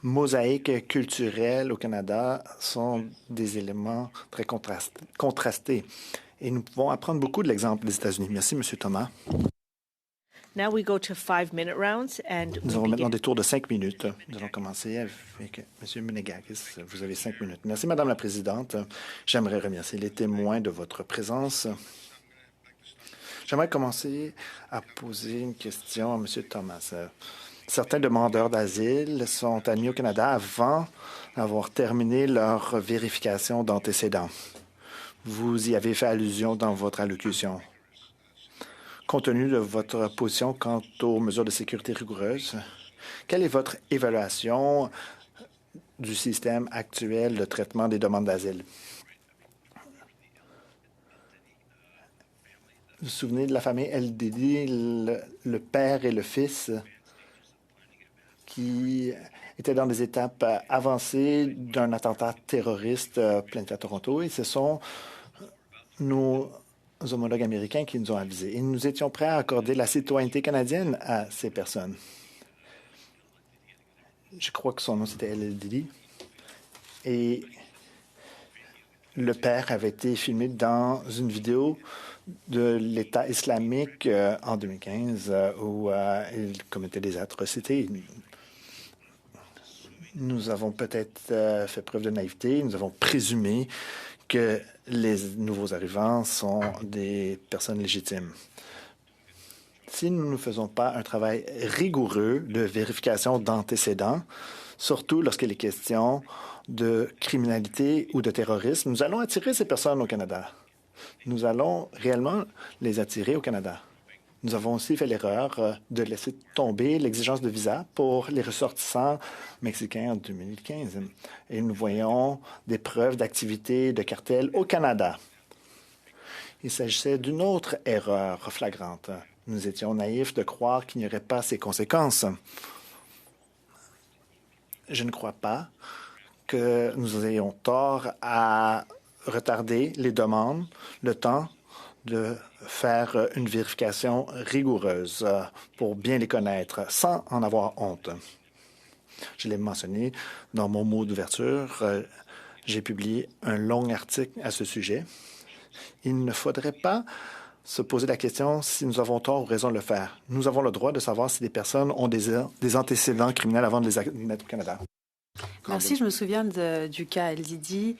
mosaïque culturelle au Canada sont des éléments très contrastés. Et nous pouvons apprendre beaucoup de l'exemple des États-Unis. Merci, M. Thomas. Now we go to 5-minute rounds and Nous avons maintenant des tours de 5 minutes. Nous allons commencer avec M. Menegakis. Vous avez 5 minutes. Merci, Madame la Présidente. J'aimerais remercier les témoins de votre présence. J'aimerais commencer à poser une question à M. Thomas. Certains demandeurs d'asile sont admis au Canada avant d'avoir terminé leur vérification d'antécédents. Vous y avez fait allusion dans votre allocution. Compte tenu de votre position quant aux mesures de sécurité rigoureuses, quelle est votre évaluation du système actuel de traitement des demandes d'asile? Vous vous souvenez de la famille LDD, le père et le fils qui étaient dans des étapes avancées d'un attentat terroriste planifié à Toronto, et ce sont nos homologues américains qui nous ont avisés. Et nous étions prêts à accorder la citoyenneté canadienne à ces personnes. Je crois que son nom, c'était LDD. Et le père avait été filmé dans une vidéo de l'État islamique en 2015 où il commettait des atrocités. Nous avons peut-être fait preuve de naïveté. Nous avons présumé que les nouveaux arrivants sont des personnes légitimes. Si nous ne faisons pas un travail rigoureux de vérification d'antécédents, surtout lorsqu'il est question de criminalité ou de terrorisme, nous allons attirer ces personnes au Canada. Nous allons réellement les attirer au Canada. Nous avons aussi fait l'erreur de laisser tomber l'exigence de visa pour les ressortissants mexicains en 2015. Et nous voyons des preuves d'activité de cartel au Canada. Il s'agissait d'une autre erreur flagrante. Nous étions naïfs de croire qu'il n'y aurait pas ces conséquences. Je ne crois pas que nous ayons tort à retarder les demandes, le temps de faire une vérification rigoureuse pour bien les connaître sans en avoir honte. Je l'ai mentionné dans mon mot d'ouverture. J'ai publié un long article à ce sujet. Il ne faudrait pas se poser la question si nous avons tort ou raison de le faire. Nous avons le droit de savoir si des personnes ont des antécédents criminels avant de les admettre au Canada. Merci, je me souviens du cas LDD.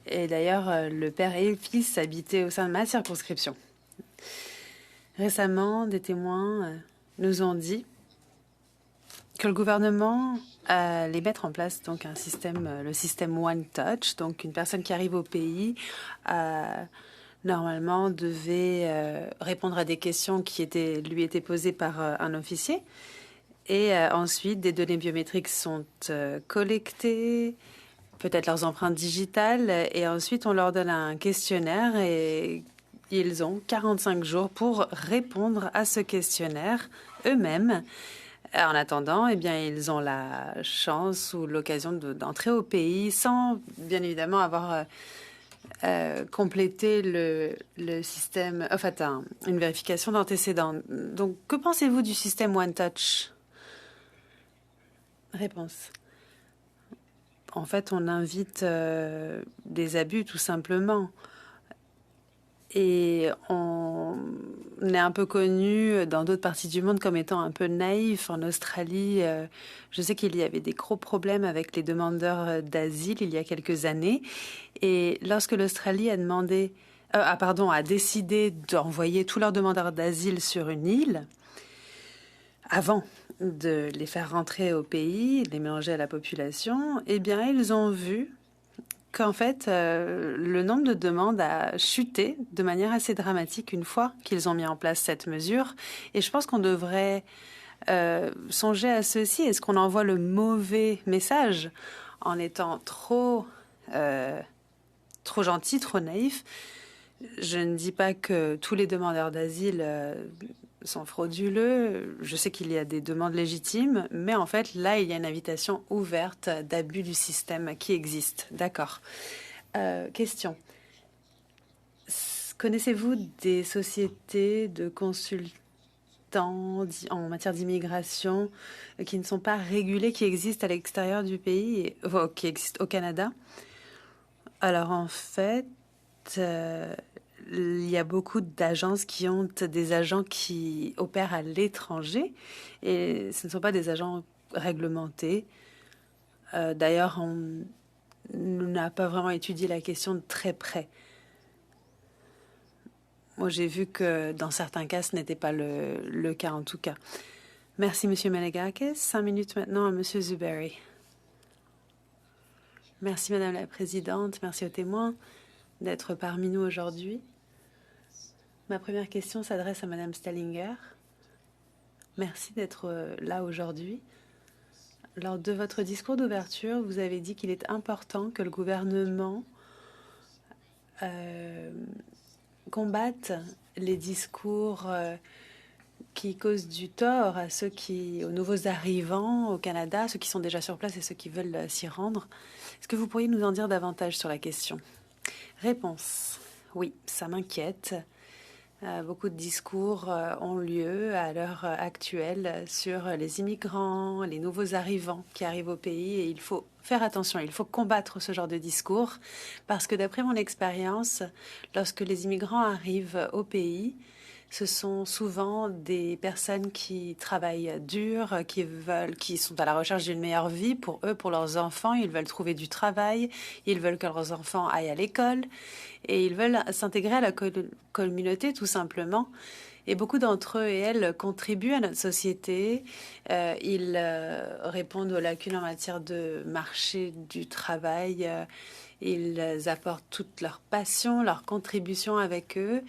Et d'ailleurs, le père et le fils habitaient au sein de ma circonscription. Récemment, des témoins nous ont dit que le gouvernement allait mettre en place donc un système, le système One Touch. Donc, une personne qui arrive au pays normalement devait répondre à des questions qui lui étaient posées par un officier. Et ensuite, des données biométriques sont collectées, peut-être leurs empreintes digitales, et ensuite on leur donne un questionnaire et ils ont 45 jours pour répondre à ce questionnaire eux-mêmes. En attendant, eh bien, ils ont la chance ou l'occasion d'entrer au pays sans, bien évidemment, avoir complété le système, en fait, une vérification d'antécédents. Donc, que pensez-vous du système One Touch? Réponse. En fait, on invite des abus, tout simplement. Et on est un peu connu dans d'autres parties du monde comme étant un peu naïf. En Australie, je sais qu'il y avait des gros problèmes avec les demandeurs d'asile il y a quelques années. Et lorsque l'Australie a décidé d'envoyer tous leurs demandeurs d'asile sur une île, avant de les faire rentrer au pays, de les mélanger à la population, eh bien, ils ont vu qu'en fait, le nombre de demandes a chuté de manière assez dramatique une fois qu'ils ont mis en place cette mesure. Et je pense qu'on devrait songer à ceci. Est-ce qu'on envoie le mauvais message en étant trop gentil, trop naïf? Je ne dis pas que tous les demandeurs d'asile sont frauduleux. Je sais qu'il y a des demandes légitimes, mais en fait, là, il y a une invitation ouverte d'abus du système qui existe. D'accord. Question. Connaissez-vous des sociétés de consultants en matière d'immigration qui ne sont pas régulées, qui existent à l'extérieur du pays, qui existent au Canada? Alors, en fait, il y a beaucoup d'agences qui ont des agents qui opèrent à l'étranger et ce ne sont pas des agents réglementés. D'ailleurs, on n'a pas vraiment étudié la question de très près. Moi, j'ai vu que dans certains cas, ce n'était pas le cas en tout cas. Merci, Monsieur Menegakis. 5 minutes maintenant à Monsieur Zuberi. Merci, Madame la Présidente. Merci aux témoins d'être parmi nous aujourd'hui. Ma première question s'adresse à Madame Stallinger. Merci d'être là aujourd'hui. Lors de votre discours d'ouverture, vous avez dit qu'il est important que le gouvernement combatte les discours qui causent du tort à aux nouveaux arrivants au Canada, ceux qui sont déjà sur place et ceux qui veulent s'y rendre. Est-ce que vous pourriez nous en dire davantage sur la question? Réponse. Oui, ça m'inquiète. Beaucoup de discours ont lieu à l'heure actuelle sur les immigrants, les nouveaux arrivants qui arrivent au pays et il faut faire attention, il faut combattre ce genre de discours parce que d'après mon expérience, lorsque les immigrants arrivent au pays, ce sont souvent des personnes qui travaillent dur, qui sont à la recherche d'une meilleure vie pour eux, pour leurs enfants. Ils veulent trouver du travail, ils veulent que leurs enfants aillent à l'école et ils veulent s'intégrer à la communauté tout simplement. Et beaucoup d'entre eux et elles contribuent à notre société. Ils répondent aux lacunes en matière de marché du travail. Ils apportent toute leur passion, leur contribution avec eux.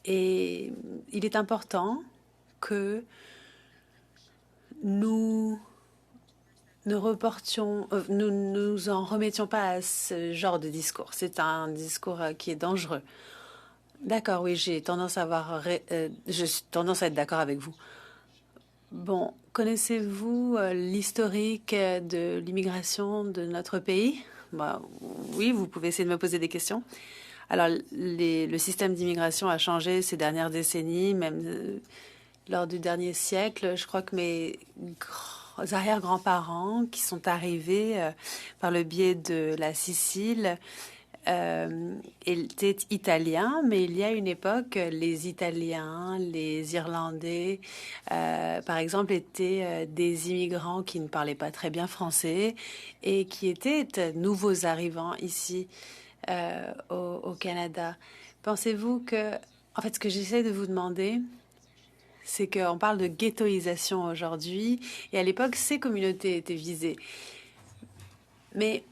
Et il est important que nous ne nous en remettions pas à ce genre de discours. C'est un discours qui est dangereux. D'accord, oui, j'ai tendance à être d'accord avec vous. Bon, connaissez-vous l'historique de l'immigration de notre pays? Oui, vous pouvez essayer de me poser des questions. Alors, le système d'immigration a changé ces dernières décennies, même lors du dernier siècle. Je crois que mes arrière-grands-parents qui sont arrivés par le biais de la Sicile étaient italiens, mais il y a une époque, les Italiens, les Irlandais, par exemple, étaient des immigrants qui ne parlaient pas très bien français et qui étaient nouveaux arrivants ici au Canada. Pensez-vous que, en fait, ce que j'essaie de vous demander, c'est qu'on parle de ghettoisation aujourd'hui, et à l'époque, ces communautés étaient visées. Mais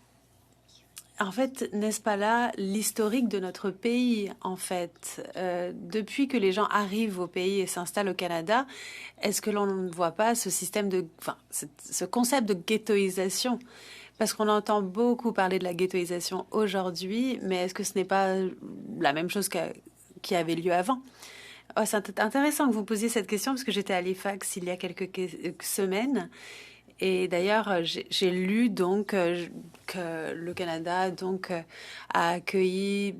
en fait, n'est-ce pas là l'historique de notre pays, en fait? Depuis que les gens arrivent au pays et s'installent au Canada, est-ce que l'on ne voit pas ce système ce concept de ghettoisation? Parce qu'on entend beaucoup parler de la ghettoisation aujourd'hui, mais est-ce que ce n'est pas la même chose qui avait lieu avant? Oh, c'est intéressant que vous posiez cette question parce que j'étais à Halifax il y a quelques semaines. Et d'ailleurs, j'ai lu donc que le Canada accueille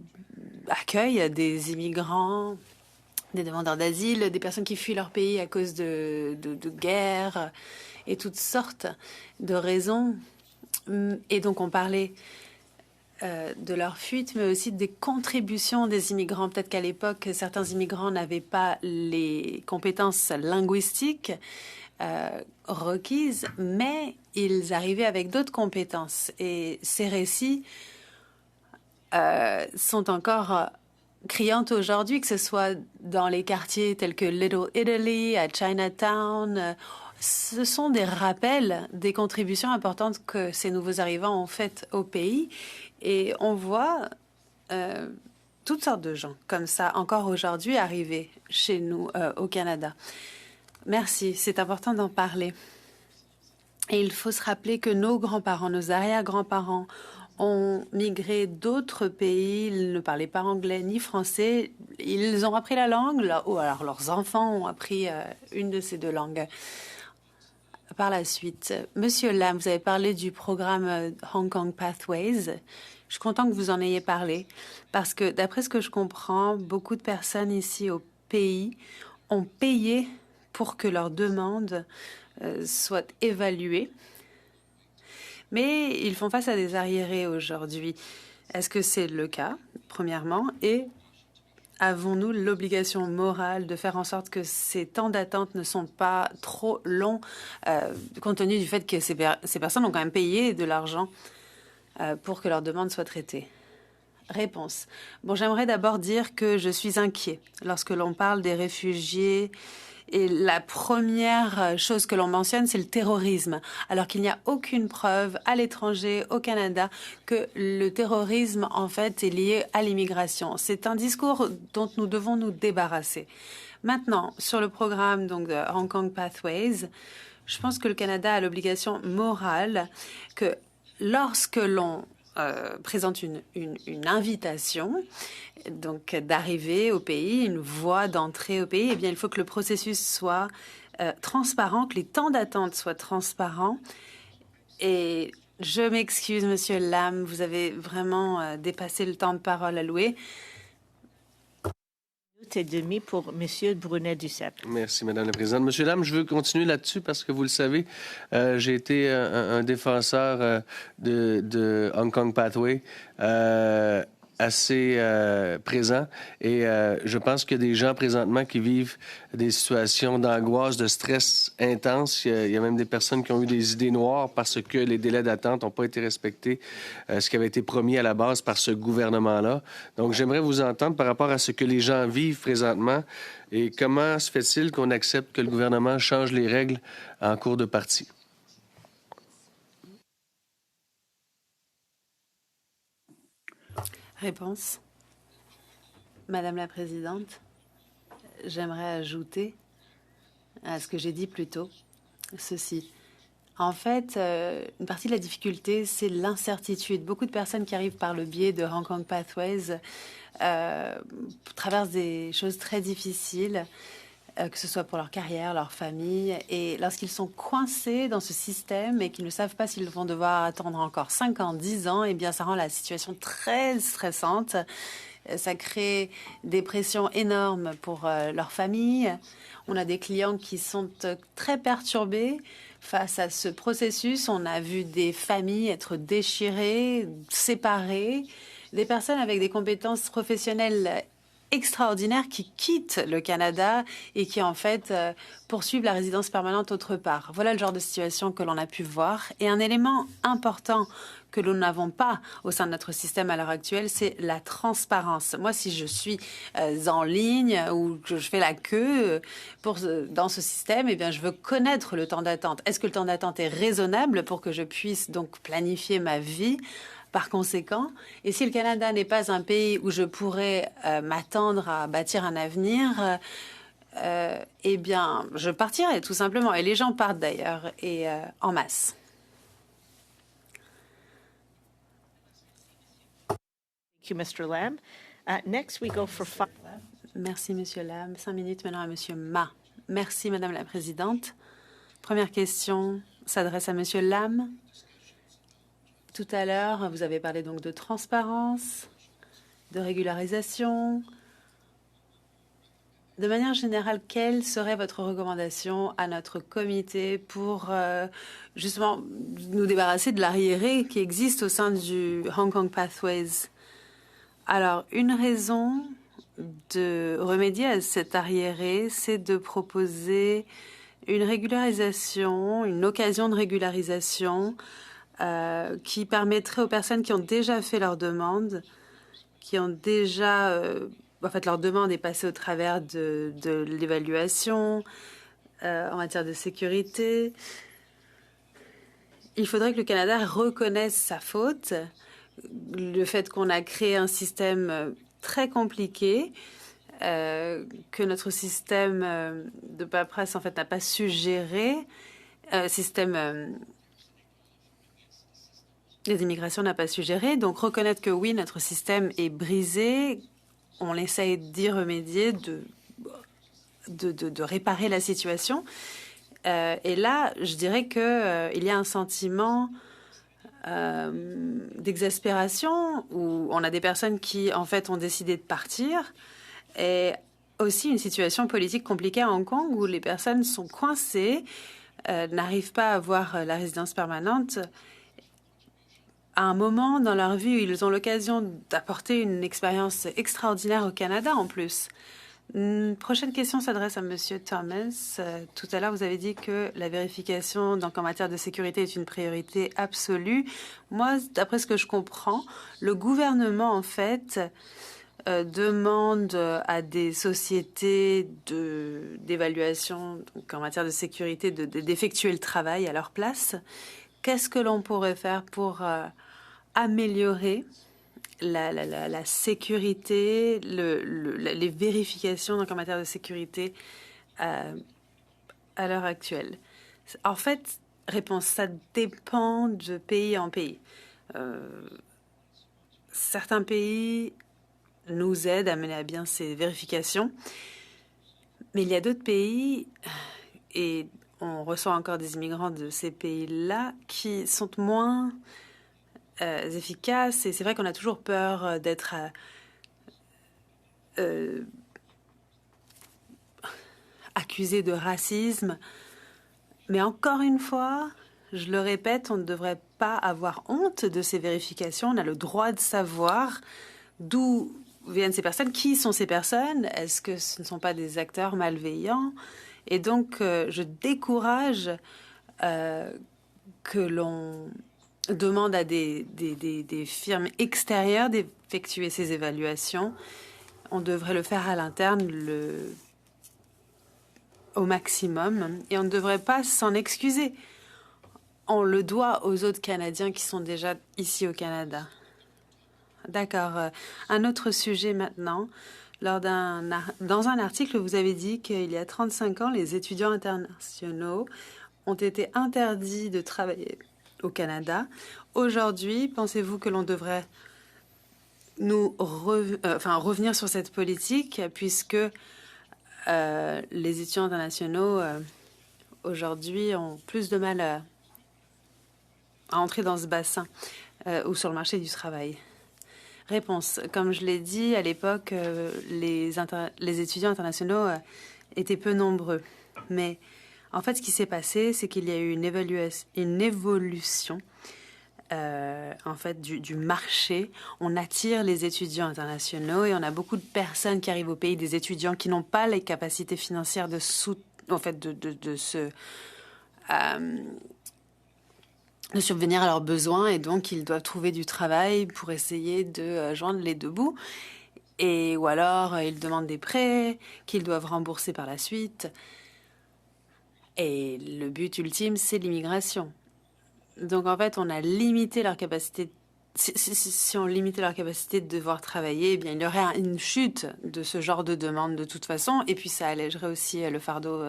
des immigrants, des demandeurs d'asile, des personnes qui fuient leur pays à cause de guerres et toutes sortes de raisons. Et donc, on parlait de leur fuite, mais aussi des contributions des immigrants. Peut-être qu'à l'époque, certains immigrants n'avaient pas les compétences linguistiques requises, mais ils arrivaient avec d'autres compétences. Et ces récits sont encore criantes aujourd'hui, que ce soit dans les quartiers tels que Little Italy, à Chinatown. Ce sont des rappels des contributions importantes que ces nouveaux arrivants ont faites au pays. Et on voit toutes sortes de gens comme ça encore aujourd'hui arriver chez nous au Canada. Merci, c'est important d'en parler. Et il faut se rappeler que nos grands-parents, nos arrière-grands-parents ont migré d'autres pays. Ils ne parlaient pas anglais ni français. Ils ont appris la langue, ou alors leurs enfants ont appris une de ces deux langues. Par la suite, Monsieur Lam, vous avez parlé du programme Hong Kong Pathways. Je suis content que vous en ayez parlé parce que, d'après ce que je comprends, beaucoup de personnes ici au pays ont payé pour que leurs demandes soient évaluées. Mais ils font face à des arriérés aujourd'hui. Est-ce que c'est le cas, premièrement? Et avons-nous l'obligation morale de faire en sorte que ces temps d'attente ne sont pas trop longs, compte tenu du fait que ces personnes ont quand même payé de l'argent pour que leurs demandes soient traitées? Réponse. Bon, j'aimerais d'abord dire que je suis inquiet lorsque l'on parle des réfugiés. Et la première chose que l'on mentionne, c'est le terrorisme, alors qu'il n'y a aucune preuve à l'étranger, au Canada, que le terrorisme, en fait, est lié à l'immigration. C'est un discours dont nous devons nous débarrasser. Maintenant, sur le programme donc, de Hong Kong Pathways, je pense que le Canada a l'obligation morale que lorsque l'on présente une invitation, donc d'arriver au pays, une voie d'entrée au pays, eh bien, il faut que le processus soit transparent, que les temps d'attente soient transparents. Et je m'excuse, Monsieur Lam, vous avez vraiment dépassé le temps de parole alloué. Et demi pour Monsieur Brunet-Duceppe. Merci, Madame la Présidente. Monsieur Lam, je veux continuer là-dessus parce que vous le savez, j'ai été un défenseur de Hong Kong Pathway assez présent et je pense qu'il y a des gens présentement qui vivent des situations d'angoisse, de stress intense. Il y a même des personnes qui ont eu des idées noires parce que les délais d'attente n'ont pas été respectés, ce qui avait été promis à la base par ce gouvernement-là. Donc, j'aimerais vous entendre par rapport à ce que les gens vivent présentement et comment se fait-il qu'on accepte que le gouvernement change les règles en cours de partie? Réponse. Madame la Présidente, j'aimerais ajouter à ce que j'ai dit plus tôt ceci. En fait, une partie de la difficulté, c'est l'incertitude. Beaucoup de personnes qui arrivent par le biais de Hong Kong Pathways traversent des choses très difficiles, que ce soit pour leur carrière, leur famille. Et lorsqu'ils sont coincés dans ce système et qu'ils ne savent pas s'ils vont devoir attendre encore 5 ans, 10 ans, eh bien, ça rend la situation très stressante. Ça crée des pressions énormes pour leurs familles. On a des clients qui sont très perturbés face à ce processus. On a vu des familles être déchirées, séparées, des personnes avec des compétences professionnelles extraordinaires qui quittent le Canada et qui, en fait, poursuivent la résidence permanente autre part. Voilà le genre de situation que l'on a pu voir. Et un élément important que nous n'avons pas au sein de notre système à l'heure actuelle, c'est la transparence. Moi, si je suis en ligne ou que je fais la queue dans ce système, eh bien, je veux connaître le temps d'attente. Est-ce que le temps d'attente est raisonnable pour que je puisse donc planifier ma vie par conséquent? Et si le Canada n'est pas un pays où je pourrais m'attendre à bâtir un avenir, eh bien, je partirai tout simplement. Et les gens partent d'ailleurs, et en masse. Thank you, Mr. Lamb. Next, we go for 5. Merci, Monsieur Lam. 5 minutes maintenant à Monsieur Ma. Merci, Madame la Présidente. Première question s'adresse à Monsieur Lam. Tout à l'heure, vous avez parlé donc de transparence, de régularisation. De manière générale, quelle serait votre recommandation à notre comité pour justement nous débarrasser de l'arriéré qui existe au sein du Hong Kong Pathways? Alors, une raison de remédier à cet arriéré, c'est de proposer une régularisation, une occasion de régularisation qui permettrait aux personnes qui ont déjà fait leur demande, qui ont déjà... en fait, leur demande est passée au travers de l'évaluation en matière de sécurité. Il faudrait que le Canada reconnaisse sa faute, le fait qu'on a créé un système très compliqué, que notre système de paperasse, en fait, n'a pas su gérer, système des immigrations n'a pas su gérer. Donc, reconnaître que oui, notre système est brisé, on essaye d'y remédier, de réparer la situation. Et là, je dirais qu'il y a un sentiment d'exaspération où on a des personnes qui, en fait, ont décidé de partir. Et aussi une situation politique compliquée à Hong Kong où les personnes sont coincées, n'arrivent pas à avoir la résidence permanente à un moment dans leur vie où ils ont l'occasion d'apporter une expérience extraordinaire au Canada en plus. Une prochaine question s'adresse à Monsieur Thomas. Tout à l'heure, vous avez dit que la vérification donc en matière de sécurité est une priorité absolue. Moi, d'après ce que je comprends, le gouvernement, en fait, demande à des sociétés d'évaluation en matière de sécurité d'effectuer le travail à leur place. Qu'est-ce que l'on pourrait faire pour améliorer la sécurité, les vérifications donc en matière de sécurité à l'heure actuelle? En fait, réponse, ça dépend de pays en pays. Certains pays nous aident à mener à bien ces vérifications, mais il y a d'autres pays, et on reçoit encore des immigrants de ces pays-là, qui sont moins efficaces. Et c'est vrai qu'on a toujours peur d'être accusé de racisme. Mais encore une fois, je le répète, on ne devrait pas avoir honte de ces vérifications. On a le droit de savoir d'où viennent ces personnes, qui sont ces personnes, est-ce que ce ne sont pas des acteurs malveillants? Et donc, je décourage que l'on demande à des firmes extérieures d'effectuer ces évaluations. On devrait le faire à l'interne au maximum et on ne devrait pas s'en excuser. On le doit aux autres Canadiens qui sont déjà ici au Canada. D'accord. Un autre sujet maintenant. Dans un article, vous avez dit qu'il y a 35 ans, les étudiants internationaux ont été interdits de travailler au Canada. Aujourd'hui, pensez-vous que l'on devrait revenir sur cette politique puisque les étudiants internationaux aujourd'hui ont plus de mal à entrer dans ce bassin ou sur le marché du travail? Réponse. Comme je l'ai dit, à l'époque, les étudiants internationaux étaient peu nombreux. Mais en fait, ce qui s'est passé, c'est qu'il y a eu une évolution en fait, du marché. On attire les étudiants internationaux et on a beaucoup de personnes qui arrivent au pays, des étudiants qui n'ont pas les capacités financières de subvenir à leurs besoins et donc ils doivent trouver du travail pour essayer de joindre les deux bouts. Ou alors ils demandent des prêts qu'ils doivent rembourser par la suite. Et le but ultime, c'est l'immigration. Donc, en fait, on a limité leur capacité. Si on limitait leur capacité de devoir travailler, eh bien, il y aurait une chute de ce genre de demande de toute façon. Et puis, ça allégerait aussi le fardeau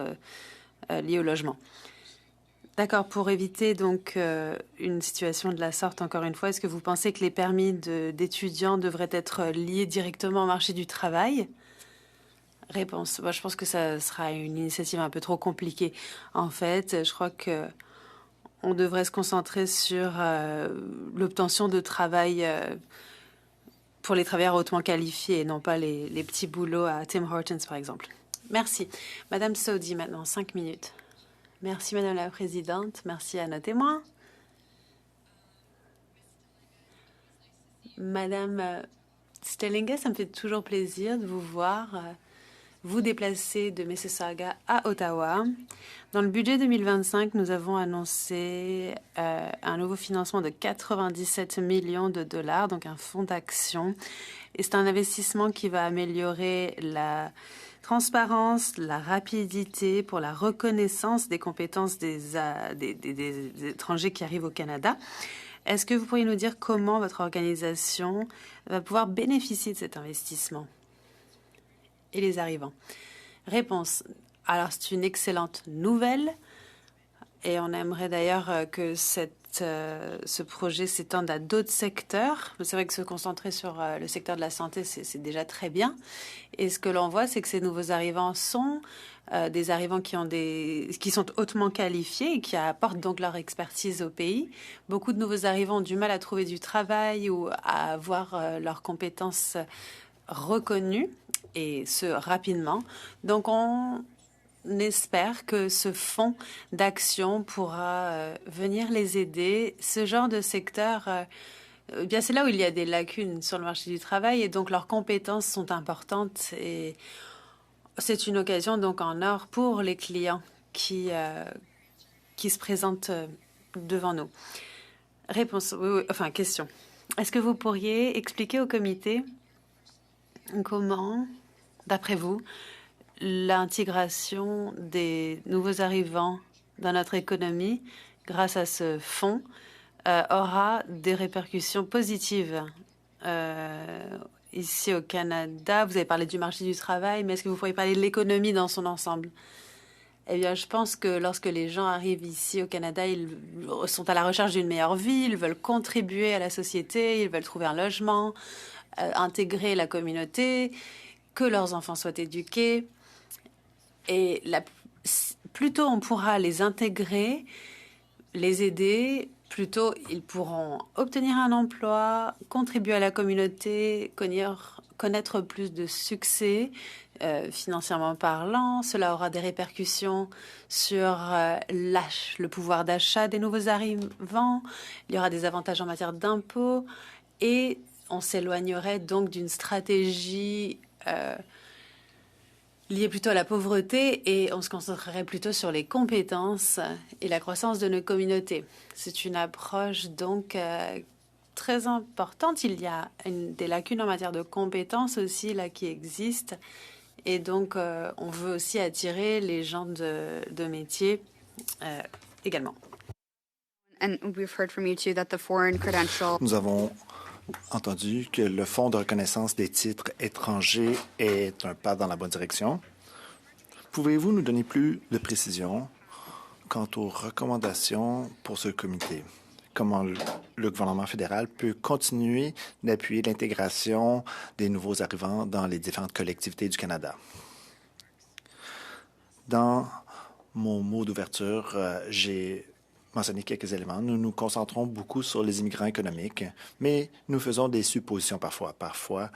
lié au logement. D'accord. Pour éviter donc une situation de la sorte, encore une fois, est-ce que vous pensez que les permis d'étudiants devraient être liés directement au marché du travail? Réponse. Moi, je pense que ça sera une initiative un peu trop compliquée. En fait, je crois que on devrait se concentrer sur l'obtention de travail pour les travailleurs hautement qualifiés et non pas les petits boulots à Tim Hortons, par exemple. Merci. Madame Saudi, maintenant, 5 minutes. Merci, Madame la Présidente. Merci à nos témoins. Madame Stellinga, ça me fait toujours plaisir de vous voir vous déplacer de Mississauga à Ottawa. Dans le budget 2025, nous avons annoncé un nouveau financement de 97 millions de dollars, donc un fonds d'action. Et c'est un investissement qui va améliorer la transparence, la rapidité pour la reconnaissance des compétences des étrangers qui arrivent au Canada. Est-ce que vous pourriez nous dire comment votre organisation va pouvoir bénéficier de cet investissement et les arrivants? Réponse. Alors, c'est une excellente nouvelle et on aimerait d'ailleurs que ce projet s'étende à d'autres secteurs. C'est vrai que se concentrer sur le secteur de la santé, c'est déjà très bien. Et ce que l'on voit, c'est que ces nouveaux arrivants sont des arrivants qui sont hautement qualifiés et qui apportent donc leur expertise au pays. Beaucoup de nouveaux arrivants ont du mal à trouver du travail ou à avoir leurs compétences reconnues, et ce, rapidement. Donc, on espère que ce fonds d'action pourra venir les aider. Ce genre de secteur, bien c'est là où il y a des lacunes sur le marché du travail et donc leurs compétences sont importantes et c'est une occasion donc en or pour les clients qui se présentent devant nous. Réponse, oui, enfin question. Est-ce que vous pourriez expliquer au comité comment, d'après vous, l'intégration des nouveaux arrivants dans notre économie grâce à ce fonds aura des répercussions positives ici au Canada? Vous avez parlé du marché du travail, mais est-ce que vous pourriez parler de l'économie dans son ensemble? Eh bien, je pense que lorsque les gens arrivent ici au Canada, ils sont à la recherche d'une meilleure vie, ils veulent contribuer à la société, ils veulent trouver un logement, intégrer la communauté, que leurs enfants soient éduqués. Et plus tôt on pourra les intégrer, les aider, plus tôt ils pourront obtenir un emploi, contribuer à la communauté, connaître plus de succès financièrement parlant. Cela aura des répercussions sur le pouvoir d'achat des nouveaux arrivants. Il y aura des avantages en matière d'impôts et on s'éloignerait donc d'une stratégie liée plutôt à la pauvreté et on se concentrerait plutôt sur les compétences et la croissance de nos communautés. C'est une approche donc très importante. Il y a des lacunes en matière de compétences aussi là qui existent et donc on veut aussi attirer les gens de métier également. Nous avons entendu que le Fonds de reconnaissance des titres étrangers est un pas dans la bonne direction. Pouvez-vous nous donner plus de précisions quant aux recommandations pour ce comité? Comment le gouvernement fédéral peut continuer d'appuyer l'intégration des nouveaux arrivants dans les différentes collectivités du Canada? Dans mon mot d'ouverture, j'ai mentionner quelques éléments. Nous nous concentrons beaucoup sur les immigrants économiques, mais nous faisons des suppositions parfois. Parfois,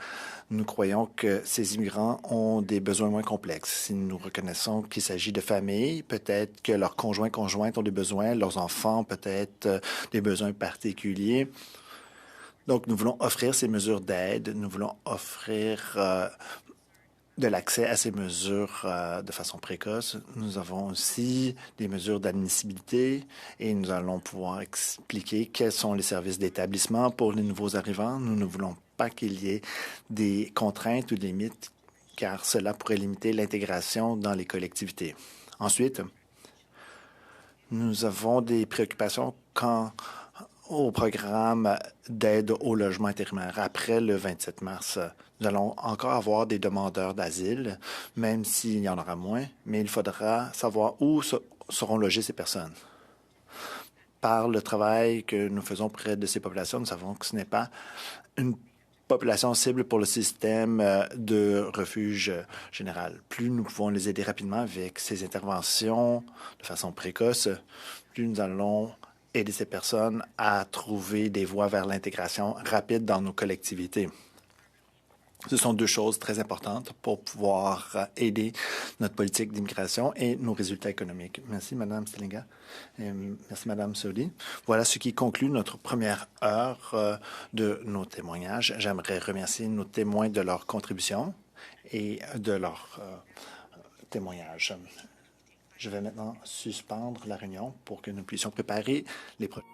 nous croyons que ces immigrants ont des besoins moins complexes. Si nous reconnaissons qu'il s'agit de familles, peut-être que leurs conjointes ont des besoins, leurs enfants peut-être des besoins particuliers. Donc, nous voulons offrir ces mesures d'aide, nous voulons offrir de l'accès à ces mesures de façon précoce. Nous avons aussi des mesures d'admissibilité et nous allons pouvoir expliquer quels sont les services d'établissement pour les nouveaux arrivants. Nous ne voulons pas qu'il y ait des contraintes ou des limites car cela pourrait limiter l'intégration dans les collectivités. Ensuite, nous avons des préoccupations quant au programme d'aide au logement intérimaire. Après le 27 mars, nous allons encore avoir des demandeurs d'asile, même s'il y en aura moins, mais il faudra savoir où seront logées ces personnes. Par le travail que nous faisons près de ces populations, nous savons que ce n'est pas une population cible pour le système de refuge général. Plus nous pouvons les aider rapidement avec ces interventions de façon précoce, plus nous allons aider ces personnes à trouver des voies vers l'intégration rapide dans nos collectivités. Ce sont deux choses très importantes pour pouvoir aider notre politique d'immigration et nos résultats économiques. Merci, Mme Stelinga. Et merci, Mme Soli. Voilà ce qui conclut notre première heure de nos témoignages. J'aimerais remercier nos témoins de leur contribution et de leur témoignages. Je vais maintenant suspendre la réunion pour que nous puissions préparer les prochains.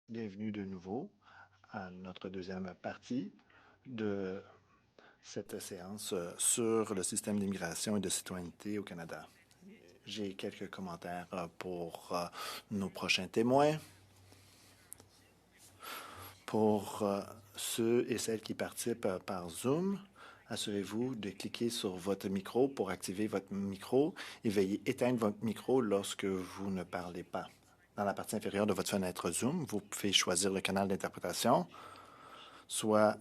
Bienvenue de nouveau à notre deuxième partie de cette séance sur le système d'immigration et de citoyenneté au Canada. J'ai quelques commentaires pour nos prochains témoins. Pour ceux et celles qui participent par Zoom, assurez-vous de cliquer sur votre micro pour activer votre micro et veuillez éteindre votre micro lorsque vous ne parlez pas. Dans la partie inférieure de votre fenêtre Zoom, vous pouvez choisir le canal d'interprétation, soit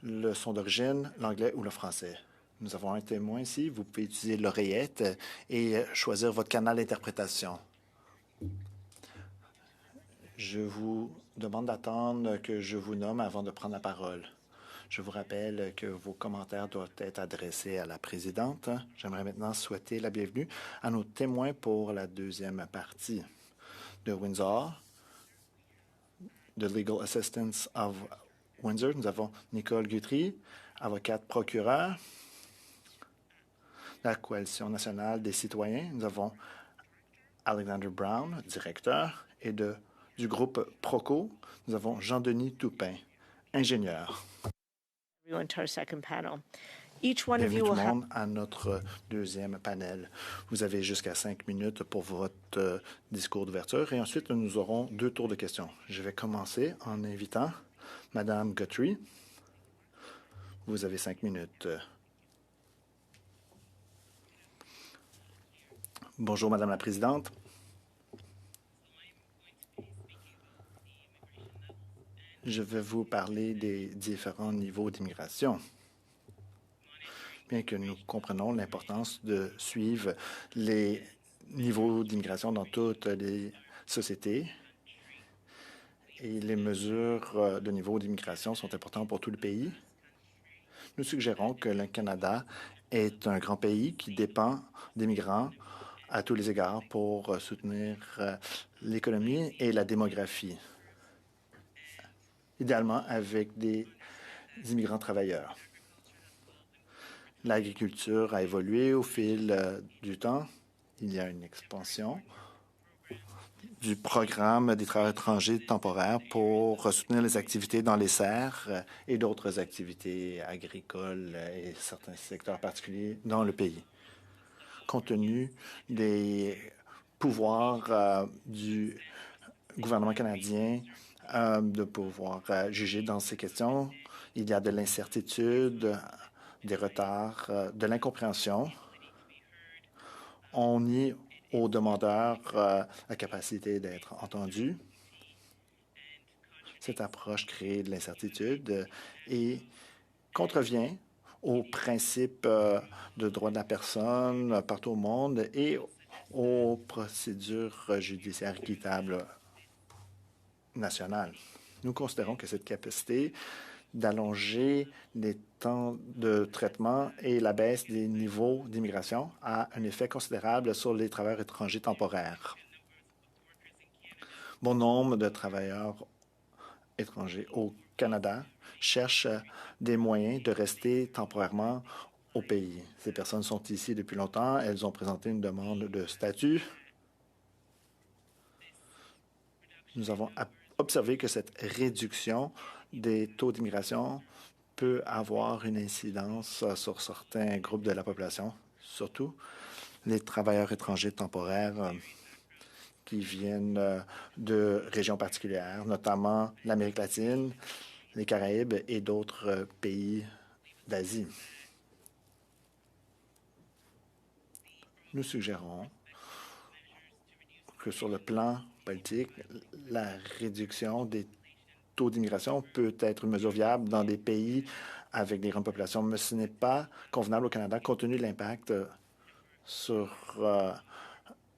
le son d'origine, l'anglais ou le français. Nous avons un témoin ici. Vous pouvez utiliser l'oreillette et choisir votre canal d'interprétation. Je vous demande d'attendre que je vous nomme avant de prendre la parole. Je vous rappelle que vos commentaires doivent être adressés à la présidente. J'aimerais maintenant souhaiter la bienvenue à nos témoins pour la deuxième partie. De Windsor, de Legal Assistance of Windsor, nous avons Nicole Guthrie, avocate procureure. De la Coalition nationale des citoyens, nous avons Alexander Brown, directeur, et du groupe Proco, nous avons Jean-Denis Toupin, ingénieur. Everyone to our second panel. Each one of Bienvenue you tout will le have monde à notre deuxième panel. Vous avez jusqu'à 5 minutes pour votre discours d'ouverture et ensuite nous aurons 2 tours de questions. Je vais commencer en invitant Madame Guthrie. Vous avez 5 minutes. Bonjour Madame la Présidente. Je vais vous parler des différents niveaux d'immigration. Bien que nous comprenons l'importance de suivre les niveaux d'immigration dans toutes les sociétés, et les mesures de niveau d'immigration sont importantes pour tout le pays, nous suggérons que le Canada est un grand pays qui dépend des migrants à tous les égards pour soutenir l'économie et la démographie, idéalement avec des immigrants travailleurs. L'agriculture a évolué au fil du temps. Il y a une expansion du programme des travailleurs étrangers temporaires pour soutenir les activités dans les serres et d'autres activités agricoles et certains secteurs particuliers dans le pays. Compte tenu des pouvoirs du gouvernement canadien de pouvoir juger dans ces questions, il y a de l'incertitude, des retards, de l'incompréhension. On nie aux demandeurs la capacité d'être entendus. Cette approche crée de l'incertitude et contrevient aux principes de droit de la personne partout au monde et aux procédures judiciaires équitables nationales. Nous considérons que cette capacité d'allonger les temps de traitement et la baisse des niveaux d'immigration a un effet considérable sur les travailleurs étrangers temporaires. Bon nombre de travailleurs étrangers au Canada cherchent des moyens de rester temporairement au pays. Ces personnes sont ici depuis longtemps. Elles ont présenté une demande de statut. Nous avons observé que cette réduction des taux d'immigration peut avoir une incidence sur certains groupes de la population, surtout les travailleurs étrangers temporaires qui viennent de régions particulières, notamment l'Amérique latine, les Caraïbes et d'autres pays d'Asie. Nous suggérons que sur le plan politique, la réduction des taux d'immigration peut être une mesure viable dans des pays avec des grandes populations, mais ce n'est pas convenable au Canada compte tenu de l'impact sur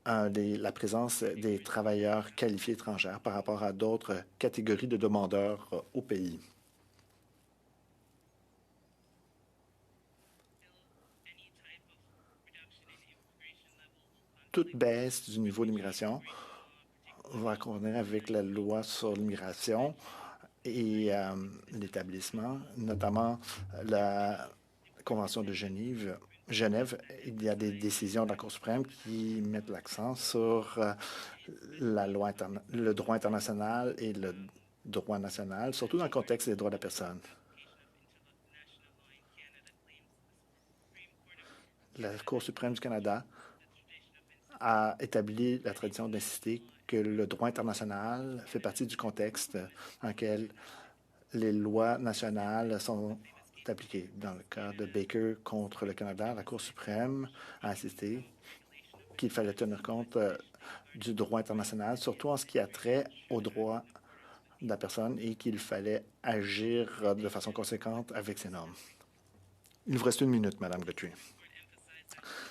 la présence des travailleurs qualifiés étrangers par rapport à d'autres catégories de demandeurs au pays. Toute baisse du niveau d'immigration va convenir avec la loi sur l'immigration et l'établissement, notamment la Convention de Genève. Il y a des décisions de la Cour suprême qui mettent l'accent sur le droit international et droit national, surtout dans le contexte des droits de la personne. La Cour suprême du Canada a établi la tradition d'insister que le droit international fait partie du contexte dans lequel les lois nationales sont appliquées. Dans le cas de Baker contre le Canada, la Cour suprême a insisté qu'il fallait tenir compte du droit international, surtout en ce qui a trait aux droits de la personne et qu'il fallait agir de façon conséquente avec ces normes. Il vous reste 1 minute, Madame Guthrie.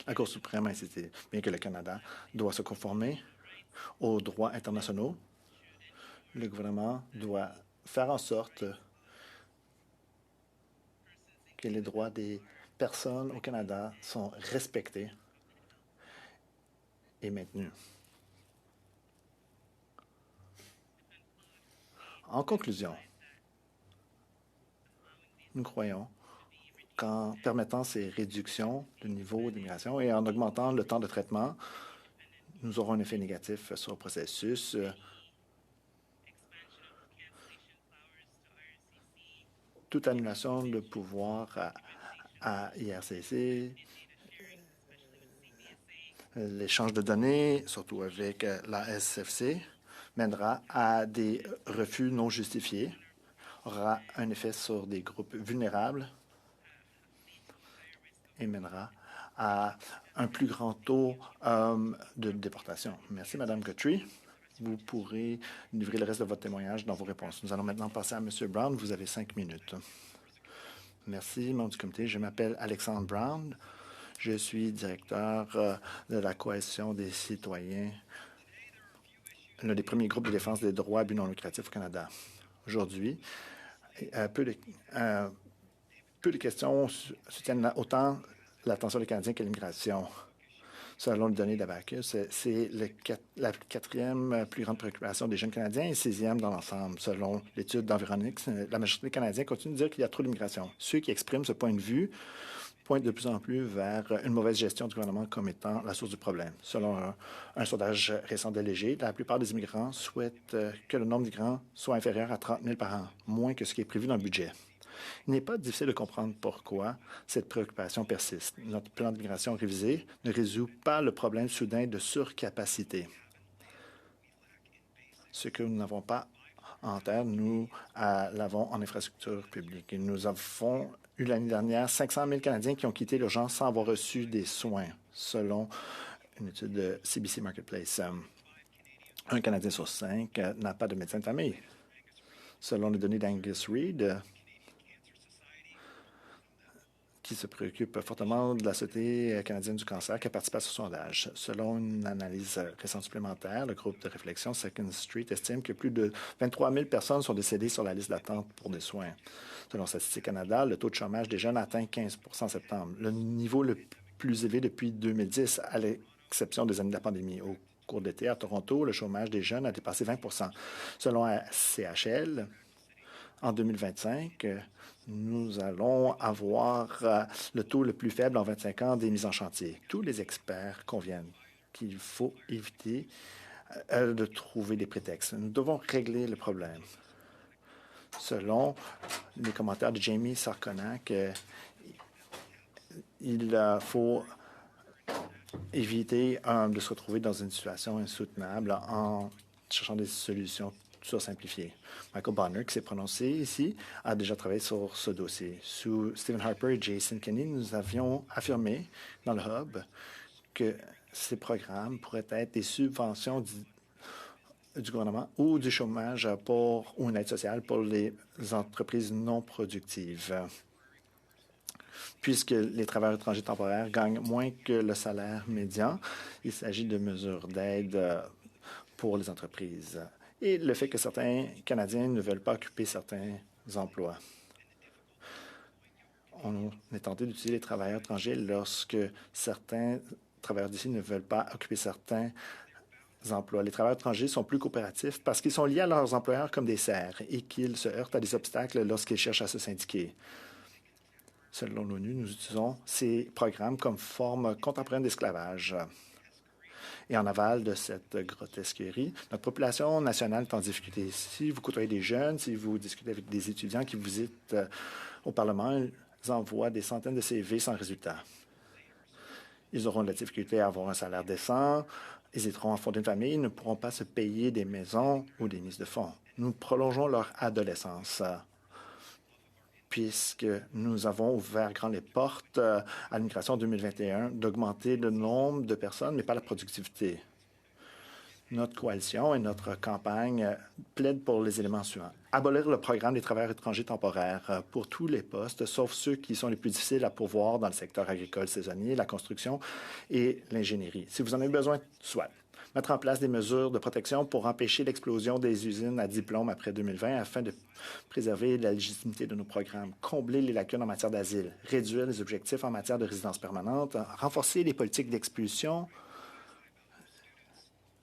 La Cour suprême a insisté, bien que le Canada doit se conformer aux droits internationaux, le gouvernement doit faire en sorte que les droits des personnes au Canada sont respectés et maintenus. En conclusion, nous croyons qu'en permettant ces réductions de niveau d'immigration et en augmentant le temps de traitement, nous aurons un effet négatif sur le processus. Toute annulation de pouvoir à IRCC, l'échange de données, surtout avec la SFC, mènera à des refus non justifiés, aura un effet sur des groupes vulnérables et mènera à un plus grand taux de déportation. Merci, Madame Guthrie. Vous pourrez livrer le reste de votre témoignage dans vos réponses. Nous allons maintenant passer à M. Brown. Vous avez 5 minutes. Merci, membre du comité. Je m'appelle Alexandre Brown. Je suis directeur de la Coalition des citoyens, l'un des premiers groupes de défense des droits à but non lucratif au Canada. Aujourd'hui, peu de questions soutiennent autant l'attention des Canadiens que l'immigration. Selon les données d'Abacus, c'est la 4e plus grande préoccupation des jeunes Canadiens et 6e dans l'ensemble. Selon l'étude d'Environics, la majorité des Canadiens continuent de dire qu'il y a trop d'immigration. Ceux qui expriment ce point de vue pointent de plus en plus vers une mauvaise gestion du gouvernement comme étant la source du problème. Selon un sondage récent de Léger, la plupart des immigrants souhaitent que le nombre d'immigrants soit inférieur à 30 000 par an, moins que ce qui est prévu dans le budget. Il n'est pas difficile de comprendre pourquoi cette préoccupation persiste. Notre plan d'immigration révisé ne résout pas le problème soudain de surcapacité. Ce que nous n'avons pas en terre, nous l'avons en infrastructure publique. Et nous avons eu l'année dernière 500 000 Canadiens qui ont quitté l'urgence sans avoir reçu des soins, selon une étude de CBC Marketplace. Un Canadien sur 5 n'a pas de médecin de famille. Selon les données d'Angus Reid, qui se préoccupe fortement de la Société canadienne du cancer, qui a participé à ce sondage. Selon une analyse récente supplémentaire, le groupe de réflexion Second Street estime que plus de 23 000 personnes sont décédées sur la liste d'attente pour des soins. Selon Statistique Canada, le taux de chômage des jeunes atteint 15 en septembre, le niveau le plus élevé depuis 2010, à l'exception des années de la pandémie. Au cours d'été, à Toronto, le chômage des jeunes a dépassé 20 Selon CHL, en 2025, nous allons avoir le taux le plus faible en 25 ans des mises en chantier. Tous les experts conviennent qu'il faut éviter de trouver des prétextes. Nous devons régler le problème. Selon les commentaires de Jamie Sarkonak, il faut éviter de se retrouver dans une situation insoutenable en cherchant des solutions simplifiées. Michael Bonner, qui s'est prononcé ici, a déjà travaillé sur ce dossier. Sous Stephen Harper et Jason Kenney, nous avions affirmé dans le Hub que ces programmes pourraient être des subventions du gouvernement ou du chômage ou une aide sociale pour les entreprises non productives, puisque les travailleurs étrangers temporaires gagnent moins que le salaire médian. Il s'agit de mesures d'aide pour les entreprises et le fait que certains Canadiens ne veulent pas occuper certains emplois. On est tenté d'utiliser les travailleurs étrangers lorsque certains travailleurs d'ici ne veulent pas occuper certains emplois. Les travailleurs étrangers sont plus coopératifs parce qu'ils sont liés à leurs employeurs comme des serfs et qu'ils se heurtent à des obstacles lorsqu'ils cherchent à se syndiquer. Selon l'ONU, nous utilisons ces programmes comme forme contemporaine d'esclavage. et en aval de cette grotesquerie. Notre population nationale est en difficulté. Si vous côtoyez des jeunes, si vous discutez avec des étudiants qui visitent au Parlement, ils envoient des centaines de CV sans résultat. Ils auront de la difficulté à avoir un salaire décent, hésiteront à fonder une famille, ils ne pourront pas se payer des maisons ou des mises de fonds. Nous prolongeons leur adolescence puisque nous avons ouvert grand les portes à l'immigration en 2021 d'augmenter le nombre de personnes, mais pas la productivité. Notre coalition et notre campagne plaident pour les éléments suivants. Abolir le programme des travailleurs étrangers temporaires pour tous les postes, sauf ceux qui sont les plus difficiles à pourvoir dans le secteur agricole saisonnier, la construction et l'ingénierie. Si vous en avez besoin, soit. Mettre en place des mesures de protection pour empêcher l'explosion des usines à diplôme après 2020 afin de préserver la légitimité de nos programmes, combler les lacunes en matière d'asile, réduire les objectifs en matière de résidence permanente, renforcer les politiques d'expulsion,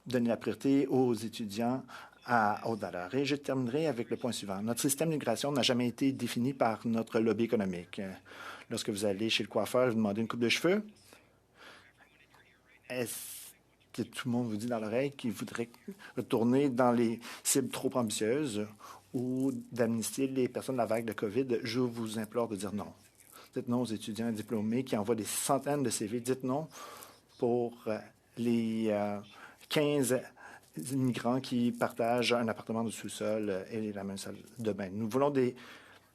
donner la priorité aux étudiants à haute valeur. Et je terminerai avec le point suivant. Notre système d'immigration n'a jamais été défini par notre lobby économique. Lorsque vous allez chez le coiffeur et vous demandez une coupe de cheveux, est-ce que tout le monde vous dit dans l'oreille qu'il voudrait retourner dans les cibles trop ambitieuses ou d'amnistier les personnes de la vague de COVID? Je vous implore de dire non. Dites non aux étudiants diplômés qui envoient des centaines de CV. Dites non pour les 15 immigrants qui partagent un appartement de sous-sol et la même salle de bain. Nous voulons des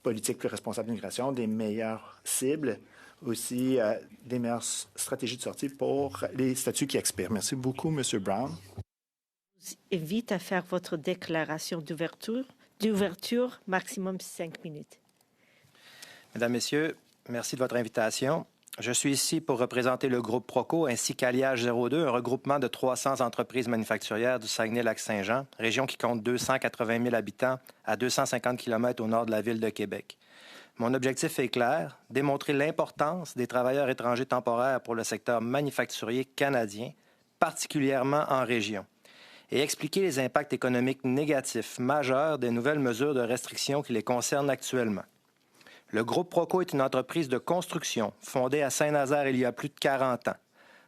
politiques plus responsables d'immigration, des meilleures cibles, aussi des meilleures stratégies de sortie pour les statuts qui expirent. Merci beaucoup, M. Brown. Je vous invite à faire votre déclaration d'ouverture, maximum 5 minutes. Mesdames, Messieurs, merci de votre invitation. Je suis ici pour représenter le groupe Proco ainsi qu'Alliage 02, un regroupement de 300 entreprises manufacturières du Saguenay-Lac-Saint-Jean, région qui compte 280 000 habitants à 250 km au nord de la ville de Québec. Mon objectif est clair, démontrer l'importance des travailleurs étrangers temporaires pour le secteur manufacturier canadien, particulièrement en région, et expliquer les impacts économiques négatifs majeurs des nouvelles mesures de restriction qui les concernent actuellement. Le groupe Proco est une entreprise de construction fondée à Saint-Nazaire il y a plus de 40 ans.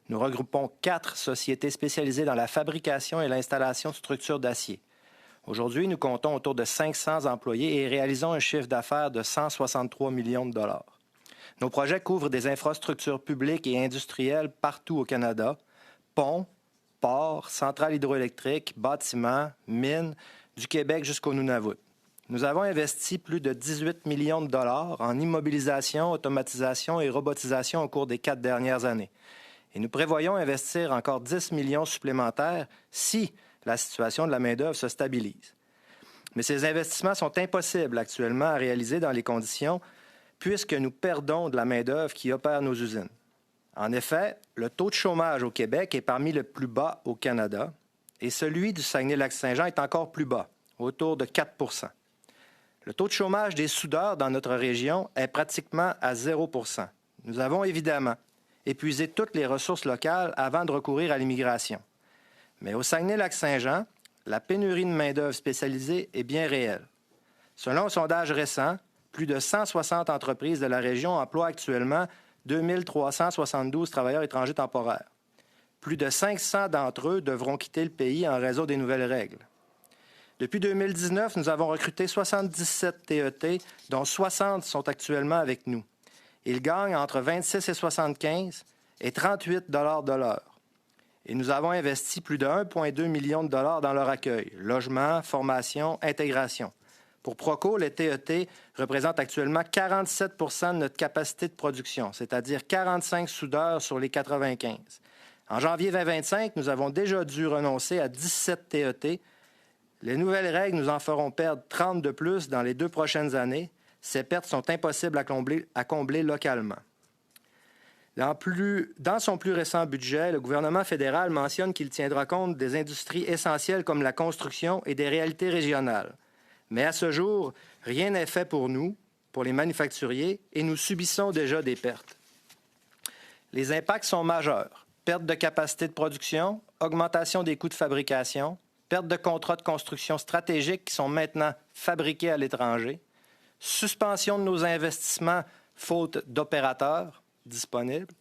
Nous regroupons 4 sociétés spécialisées dans la fabrication et l'installation de structures d'acier. Aujourd'hui, nous comptons autour de 500 employés et réalisons un chiffre d'affaires de 163 millions de dollars. Nos projets couvrent des infrastructures publiques et industrielles partout au Canada, ponts, ports, centrales hydroélectriques, bâtiments, mines, du Québec jusqu'au Nunavut. Nous avons investi plus de 18 millions de dollars en immobilisation, automatisation et robotisation au cours des 4 dernières années. Et nous prévoyons investir encore 10 millions supplémentaires si la situation de la main-d'œuvre se stabilise. Mais ces investissements sont impossibles actuellement à réaliser dans les conditions puisque nous perdons de la main-d'œuvre qui opère nos usines. En effet, le taux de chômage au Québec est parmi les plus bas au Canada et celui du Saguenay-Lac-Saint-Jean est encore plus bas, autour de 4 %. Le taux de chômage des soudeurs dans notre région est pratiquement à 0 %. Nous avons évidemment épuisé toutes les ressources locales avant de recourir à l'immigration. Mais au Saguenay-Lac-Saint-Jean, la pénurie de main-d'œuvre spécialisée est bien réelle. Selon un sondage récent, plus de 160 entreprises de la région emploient actuellement 2 372 travailleurs étrangers temporaires. Plus de 500 d'entre eux devront quitter le pays en raison des nouvelles règles. Depuis 2019, nous avons recruté 77 TET, dont 60 sont actuellement avec nous. Ils gagnent entre 26 et 75 et 38 $ de l'heure. Et nous avons investi plus de 1,2 million de dollars dans leur accueil, logement, formation, intégration. Pour Proco, les TET représentent actuellement 47 % de notre capacité de production, c'est-à-dire 45 soudeurs sur les 95. En janvier 2025, nous avons déjà dû renoncer à 17 TET. Les nouvelles règles nous en feront perdre 30 de plus dans les 2 prochaines années. Ces pertes sont impossibles à combler localement. Dans son plus récent budget, le gouvernement fédéral mentionne qu'il tiendra compte des industries essentielles comme la construction et des réalités régionales. Mais à ce jour, rien n'est fait pour nous, pour les manufacturiers, et nous subissons déjà des pertes. Les impacts sont majeurs. Perte de capacité de production, augmentation des coûts de fabrication, perte de contrats de construction stratégiques qui sont maintenant fabriqués à l'étranger, suspension de nos investissements faute d'opérateurs disponibles,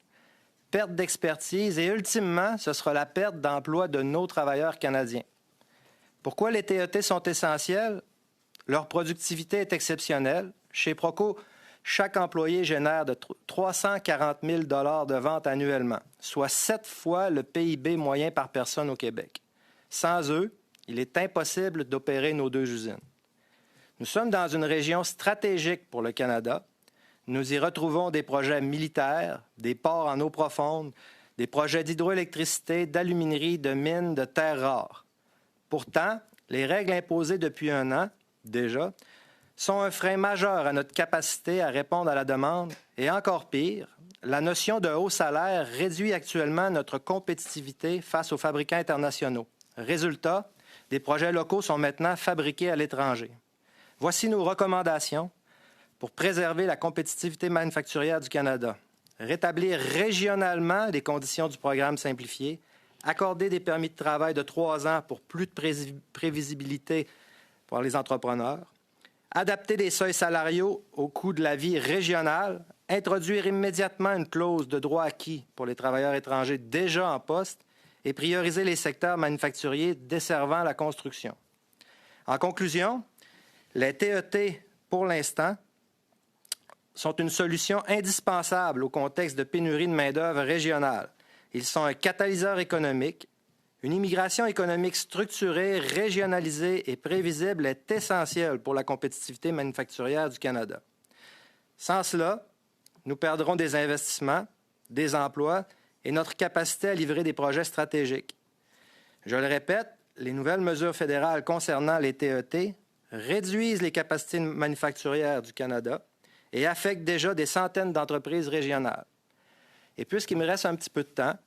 perte d'expertise et, ultimement, ce sera la perte d'emploi de nos travailleurs canadiens. Pourquoi les TET sont essentiels? Leur productivité est exceptionnelle. Chez Proco, chaque employé génère de 340 000 $ de vente annuellement, soit 7 fois le PIB moyen par personne au Québec. Sans eux, il est impossible d'opérer nos 2 usines. Nous sommes dans une région stratégique pour le Canada. Nous y retrouvons des projets militaires, des ports en eau profonde, des projets d'hydroélectricité, d'aluminerie, de mines, de terres rares. Pourtant, les règles imposées depuis 1 an, déjà, sont un frein majeur à notre capacité à répondre à la demande et, encore pire, la notion de haut salaire réduit actuellement notre compétitivité face aux fabricants internationaux. Résultat, des projets locaux sont maintenant fabriqués à l'étranger. Voici nos recommandations pour préserver la compétitivité manufacturière du Canada. Rétablir régionalement les conditions du programme simplifié, accorder des permis de travail de 3 ans pour plus de prévisibilité pour les entrepreneurs, adapter les seuils salariaux au coût de la vie régionale, introduire immédiatement une clause de droit acquis pour les travailleurs étrangers déjà en poste et prioriser les secteurs manufacturiers desservant la construction. En conclusion, les TET, pour l'instant, sont une solution indispensable au contexte de pénurie de main-d'œuvre régionale. Ils sont un catalyseur économique. Une immigration économique structurée, régionalisée et prévisible est essentielle pour la compétitivité manufacturière du Canada. Sans cela, nous perdrons des investissements, des emplois et notre capacité à livrer des projets stratégiques. Je le répète, les nouvelles mesures fédérales concernant les TET réduisent les capacités manufacturières du Canada et affectent déjà des centaines d'entreprises régionales. Et puisqu'il me reste un petit peu de temps,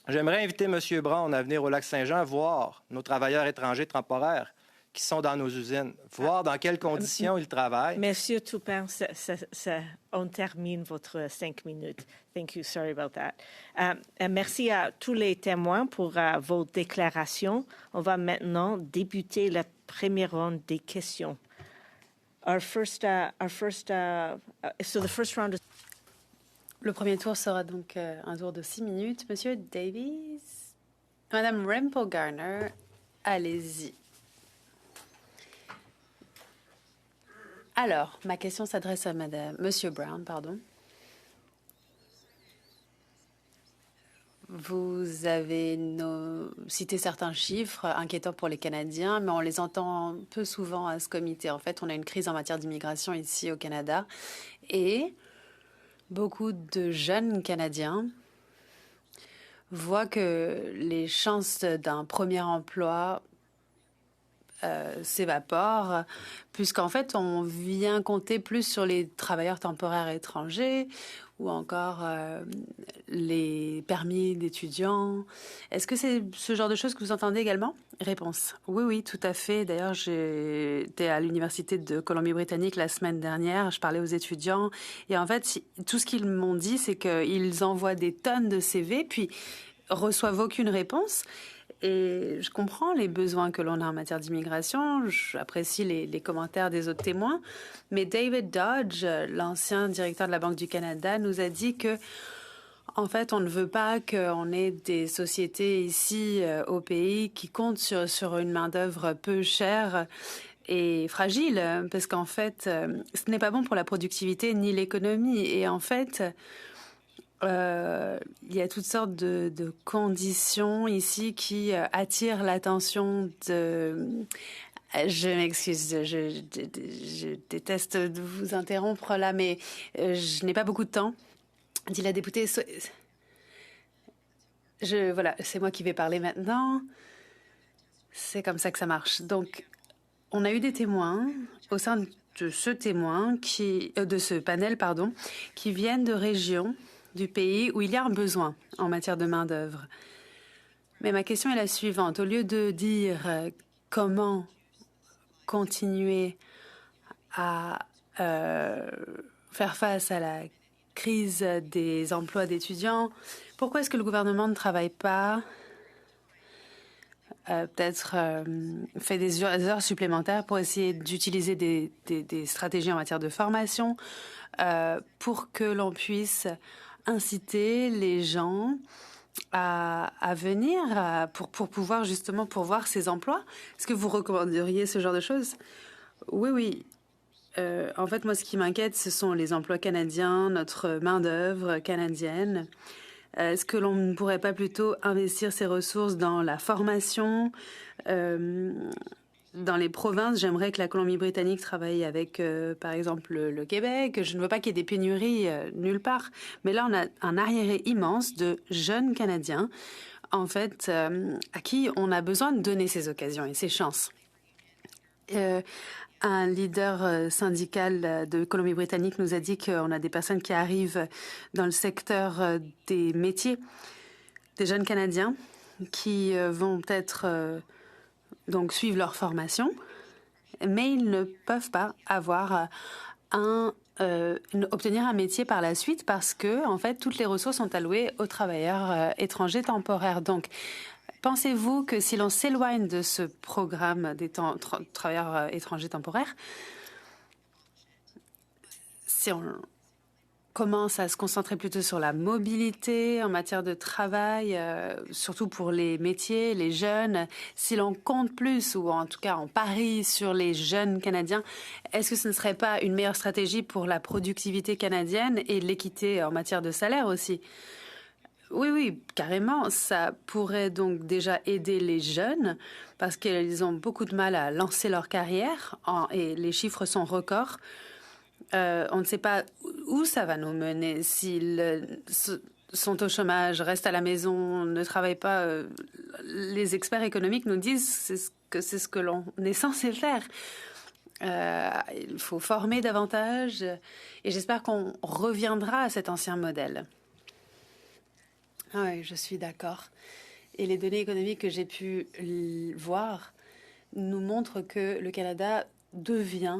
j'aimerais inviter M. Brown à venir au Lac-Saint-Jean voir nos travailleurs étrangers temporaires qui sont dans nos usines, voir dans quelles conditions ils travaillent. Monsieur Toupin, on termine votre 5 minutes. Thank you. Sorry about that. Merci à tous les témoins pour vos déclarations. On va maintenant débuter la première ronde des questions. So the first round is... Le premier tour sera donc un tour de 6 minutes. Monsieur Davies, Madame Rempel-Garner, allez-y. Alors, ma question s'adresse à Monsieur Brown, pardon. Vous avez cité certains chiffres inquiétants pour les Canadiens, mais on les entend peu souvent à ce comité. En fait, on a une crise en matière d'immigration ici au Canada et beaucoup de jeunes Canadiens voient que les chances d'un premier emploi s'évaporent, puisqu'en fait, on vient compter plus sur les travailleurs temporaires étrangers ou encore les permis d'étudiants. Est-ce que c'est ce genre de choses que vous entendez également? Réponse. Oui, oui, tout à fait. D'ailleurs, j'étais à l'Université de Colombie-Britannique la semaine dernière. Je parlais aux étudiants. Et en fait, tout ce qu'ils m'ont dit, c'est qu'ils envoient des tonnes de CV, puis reçoivent aucune réponse. Et je comprends les besoins que l'on a en matière d'immigration. J'apprécie les commentaires des autres témoins. Mais David Dodge, l'ancien directeur de la Banque du Canada, nous a dit que, en fait, on ne veut pas qu'on ait des sociétés ici au pays qui comptent sur une main-d'œuvre peu chère et fragile, parce qu'en fait, ce n'est pas bon pour la productivité ni l'économie. Et en fait, il y a toutes sortes de conditions ici qui attirent l'attention de... Je m'excuse, je déteste de vous interrompre là, mais je n'ai pas beaucoup de temps. Dit la députée. Voilà, c'est moi qui vais parler maintenant. C'est comme ça que ça marche. Donc, on a eu des témoins au sein de ce panel, qui viennent de régions du pays où il y a un besoin en matière de main-d'œuvre. Mais ma question est la suivante. Au lieu de dire comment continuer à faire face à la crise des emplois d'étudiants, pourquoi est-ce que le gouvernement ne travaille pas, peut-être fait des heures supplémentaires pour essayer d'utiliser des stratégies en matière de formation pour que l'on puisse inciter les gens à venir pour pouvoir justement pourvoir ces emplois? Est-ce que vous recommanderiez ce genre de choses? Oui, oui. En fait, moi, ce qui m'inquiète, ce sont les emplois canadiens, notre main-d'œuvre canadienne. Est-ce que l'on ne pourrait pas plutôt investir ces ressources dans la formation? Dans les provinces, j'aimerais que la Colombie-Britannique travaille avec, par exemple, le Québec. Je ne veux pas qu'il y ait des pénuries nulle part. Mais là, on a un arriéré immense de jeunes Canadiens, en fait, à qui on a besoin de donner ces occasions et ces chances. Un leader syndical de Colombie-Britannique nous a dit qu'on a des personnes qui arrivent dans le secteur des métiers, des jeunes Canadiens qui vont peut-être donc suivre leur formation, mais ils ne peuvent pas avoir obtenir un métier par la suite parce que, en fait, toutes les ressources sont allouées aux travailleurs étrangers temporaires. Donc, pensez-vous que si l'on s'éloigne de ce programme des travailleurs étrangers temporaires, si on commence à se concentrer plutôt sur la mobilité en matière de travail, surtout pour les métiers, les jeunes, si l'on compte plus, ou en tout cas on parie sur les jeunes Canadiens, est-ce que ce ne serait pas une meilleure stratégie pour la productivité canadienne et l'équité en matière de salaire aussi? Oui, oui, carrément. Ça pourrait donc déjà aider les jeunes parce qu'ils ont beaucoup de mal à lancer leur carrière et les chiffres sont records. On ne sait pas où ça va nous mener. S'ils sont au chômage, restent à la maison, ne travaillent pas, les experts économiques nous disent que c'est ce que l'on est censé faire. Il faut former davantage et j'espère qu'on reviendra à cet ancien modèle. Oui, je suis d'accord. Et les données économiques que j'ai pu voir nous montrent que le Canada devient...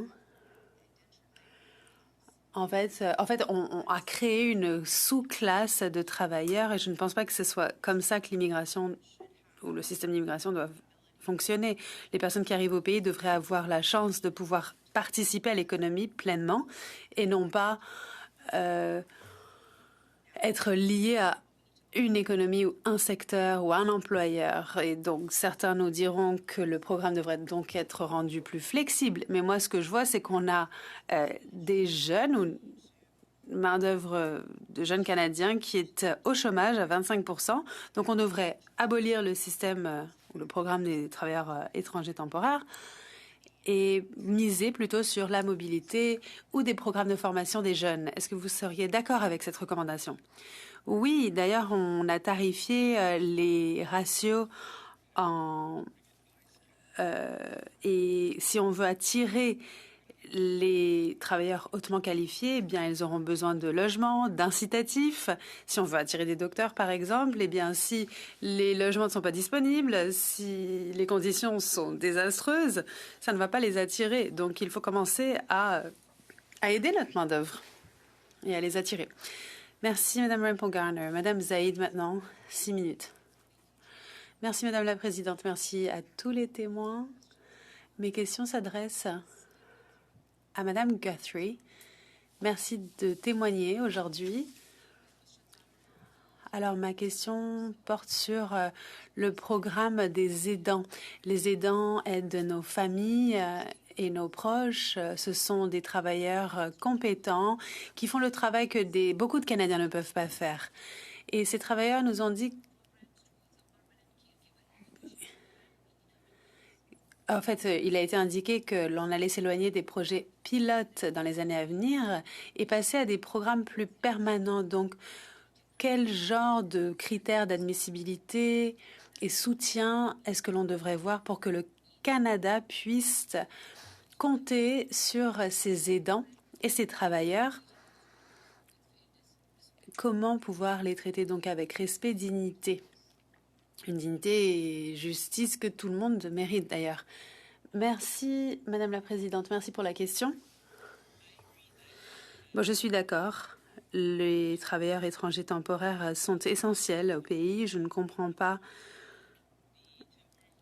En fait, on a créé une sous-classe de travailleurs et je ne pense pas que ce soit comme ça que l'immigration ou le système d'immigration doit fonctionner. Les personnes qui arrivent au pays devraient avoir la chance de pouvoir participer à l'économie pleinement et non pas être liées à une économie ou un secteur ou un employeur. Et donc, certains nous diront que le programme devrait donc être rendu plus flexible. Mais moi, ce que je vois, c'est qu'on a des jeunes ou main-d'œuvre de jeunes Canadiens qui est au chômage à 25%. Donc, on devrait abolir le système ou le programme des travailleurs étrangers temporaires et miser plutôt sur la mobilité ou des programmes de formation des jeunes. Est-ce que vous seriez d'accord avec cette recommandation? Oui, d'ailleurs, on a tarifié les ratios et si on veut attirer les travailleurs hautement qualifiés, eh bien, ils auront besoin de logements, d'incitatifs. Si on veut attirer des docteurs, par exemple, eh bien, si les logements ne sont pas disponibles, si les conditions sont désastreuses, ça ne va pas les attirer. Donc, il faut commencer à aider notre main-d'œuvre et à les attirer. Merci, Madame Rempel-Garner. Madame Zaïd, maintenant, 6 minutes. Merci, Madame la Présidente. Merci à tous les témoins. Mes questions s'adressent à Madame Guthrie. Merci de témoigner aujourd'hui. Alors, ma question porte sur le programme des aidants. Les aidants aident nos familles et nos proches. Ce sont des travailleurs compétents qui font le travail que beaucoup de Canadiens ne peuvent pas faire. Et ces travailleurs nous ont dit... En fait, il a été indiqué que l'on allait s'éloigner des projets pilotes dans les années à venir et passer à des programmes plus permanents. Donc, quel genre de critères d'admissibilité et soutien est-ce que l'on devrait voir pour que le Canada puisse compter sur ses aidants et ses travailleurs? Comment pouvoir les traiter donc avec respect, dignité? Une dignité et justice que tout le monde mérite d'ailleurs. Merci, Madame la Présidente. Merci pour la question. Bon, je suis d'accord. Les travailleurs étrangers temporaires sont essentiels au pays. Je ne comprends pas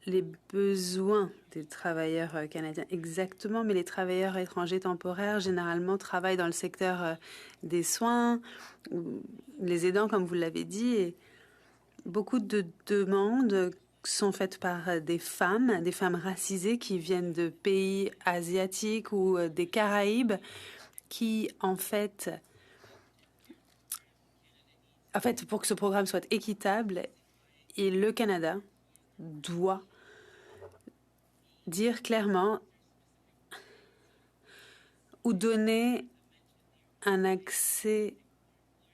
les besoins des travailleurs canadiens exactement, mais les travailleurs étrangers temporaires généralement travaillent dans le secteur des soins, ou les aidants, comme vous l'avez dit, et beaucoup de demandes sont faites par des femmes racisées qui viennent de pays asiatiques ou des Caraïbes, qui en fait, pour que ce programme soit équitable, et le Canada doit dire clairement ou donner un accès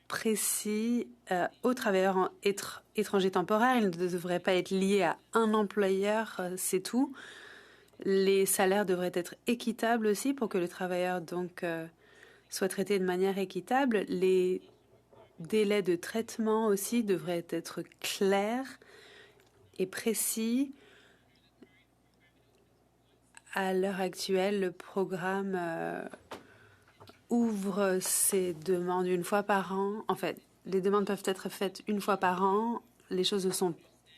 précis aux travailleurs étrangers temporaires. Ils ne devraient pas être liés à un employeur, c'est tout. Les salaires devraient être équitables aussi pour que le travailleur donc soit traité de manière équitable. Les délais de traitement aussi devraient être clairs et précis. À l'heure actuelle, le programme ouvre ses demandes une fois par an. En fait, les demandes peuvent être faites une fois par an. Les choses ne sont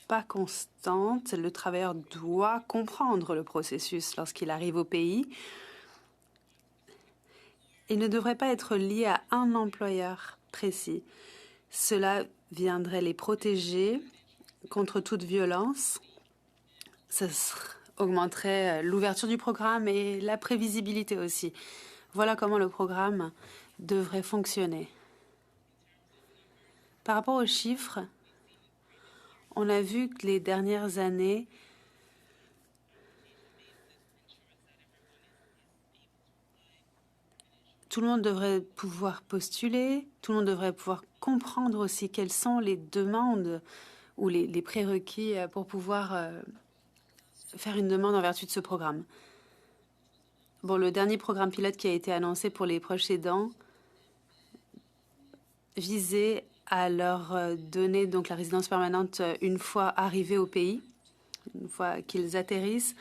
pas constantes. Le travailleur doit comprendre le processus lorsqu'il arrive au pays. Il ne devrait pas être lié à un employeur précis. Cela viendrait les protéger contre toute violence. Ça augmenterait l'ouverture du programme et la prévisibilité aussi. Voilà comment le programme devrait fonctionner. Par rapport aux chiffres, on a vu que les dernières années, tout le monde devrait pouvoir postuler, tout le monde devrait pouvoir comprendre aussi quelles sont les demandes ou les prérequis pour pouvoir faire une demande en vertu de ce programme. Bon, le dernier programme pilote qui a été annoncé pour les proches aidants visait à leur donner donc la résidence permanente une fois arrivés au pays, une fois qu'ils atterrissent.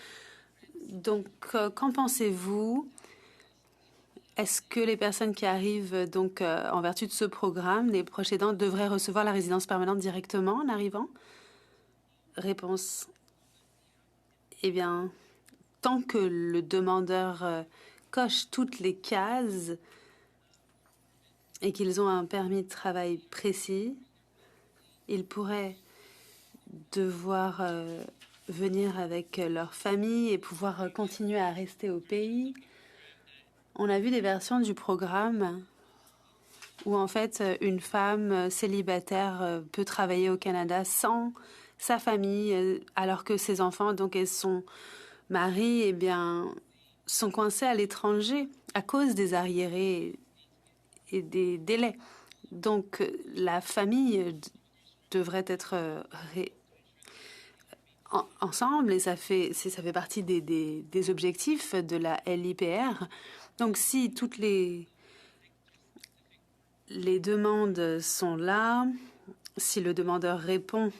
Donc, qu'en pensez-vous? Est-ce que les personnes qui arrivent donc en vertu de ce programme, les proches aidants, devraient recevoir la résidence permanente directement en arrivant? Réponse. Eh bien, tant que le demandeur coche toutes les cases et qu'ils ont un permis de travail précis, ils pourraient devoir venir avec leur famille et pouvoir continuer à rester au pays. On a vu des versions du programme où en fait une femme célibataire peut travailler au Canada sans sa famille, alors que ses enfants donc et son mari eh bien sont coincés à l'étranger à cause des arriérés et des délais. Donc la famille devrait être ensemble et ça fait partie des objectifs de la LIPR. Donc si toutes les demandes sont là, si le demandeur répond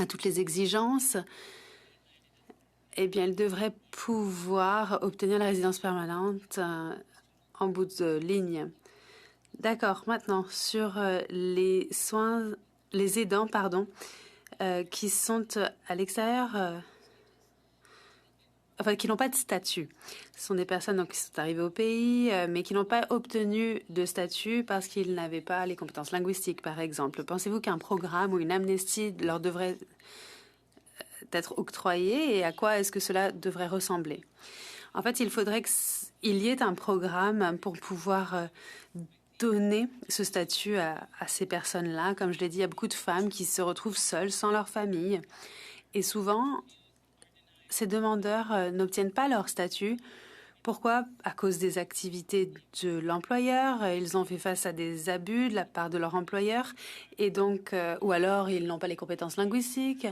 à toutes les exigences, eh bien, il devrait pouvoir obtenir la résidence permanente en bout de ligne. D'accord. Maintenant, sur les aidants, qui sont à l'extérieur, qui n'ont pas de statut. Ce sont des personnes donc, qui sont arrivées au pays, mais qui n'ont pas obtenu de statut parce qu'ils n'avaient pas les compétences linguistiques, par exemple. Pensez-vous qu'un programme ou une amnistie leur devrait être octroyé et à quoi est-ce que cela devrait ressembler? En fait, il faudrait qu'il y ait un programme pour pouvoir donner ce statut à ces personnes-là. Comme je l'ai dit, il y a beaucoup de femmes qui se retrouvent seules, sans leur famille. Et souvent, ces demandeurs n'obtiennent pas leur statut. Pourquoi? À cause des activités de l'employeur. Ils ont fait face à des abus de la part de leur employeur. Et donc, ou alors, ils n'ont pas les compétences linguistiques.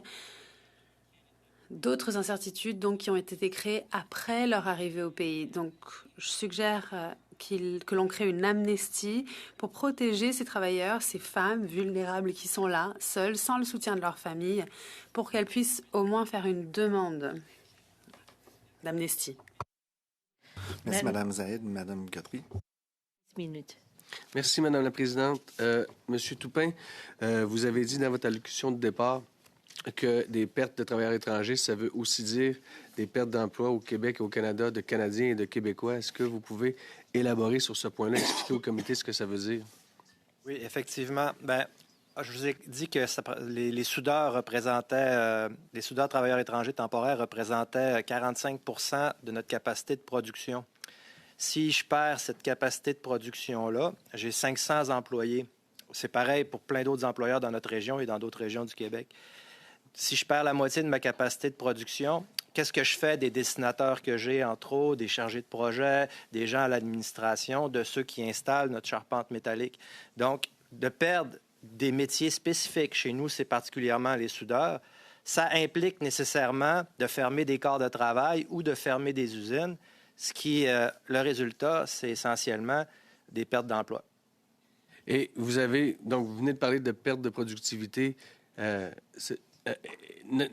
D'autres incertitudes donc, qui ont été créées après leur arrivée au pays. Donc, je suggère que l'on crée une amnistie pour protéger ces travailleurs, ces femmes vulnérables qui sont là, seules, sans le soutien de leur famille, pour qu'elles puissent au moins faire une demande d'amnistie. Merci, Madame Zaïd. Madame Guthrie. Minutes. Merci, Madame la Présidente. Monsieur Toupin, vous avez dit dans votre allocution de départ que des pertes de travailleurs étrangers, ça veut aussi dire des pertes d'emplois au Québec et au Canada de Canadiens et de Québécois. Est-ce que vous pouvez élaborer sur ce point-là, expliquer au comité ce que ça veut dire? Oui, effectivement. Bien, je vous ai dit que les soudeurs représentaient, les soudeurs travailleurs étrangers temporaires représentaient 45 de notre capacité de production. Si je perds cette capacité de production-là, j'ai 500 employés. C'est pareil pour plein d'autres employeurs dans notre région et dans d'autres régions du Québec. Si je perds la moitié de ma capacité de production, qu'est-ce que je fais des dessinateurs que j'ai, entre autres, des chargés de projet, des gens à l'administration, de ceux qui installent notre charpente métallique? Donc, de perdre des métiers spécifiques, chez nous, c'est particulièrement les soudeurs, ça implique nécessairement de fermer des corps de travail ou de fermer des usines, ce qui, le résultat, c'est essentiellement des pertes d'emploi. Et vous venez de parler de perte de productivité.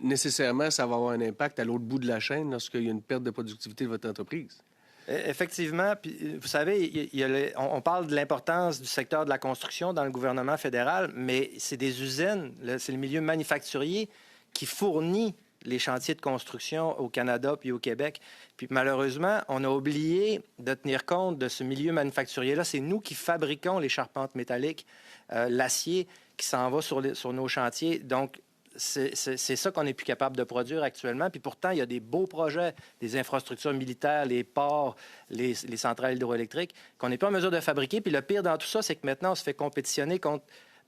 Nécessairement, ça va avoir un impact à l'autre bout de la chaîne lorsqu'il y a une perte de productivité de votre entreprise. Effectivement. Puis, vous savez, on parle de l'importance du secteur de la construction dans le gouvernement fédéral, mais c'est des usines, c'est le milieu manufacturier qui fournit les chantiers de construction au Canada puis au Québec. Puis malheureusement, on a oublié de tenir compte de ce milieu manufacturier-là. C'est nous qui fabriquons les charpentes métalliques, l'acier qui s'en va sur nos chantiers. Donc, c'est ça qu'on n'est plus capable de produire actuellement. Puis pourtant, il y a des beaux projets, des infrastructures militaires, les ports, les centrales hydroélectriques, qu'on n'est pas en mesure de fabriquer. Puis le pire dans tout ça, c'est que maintenant, on se fait compétitionner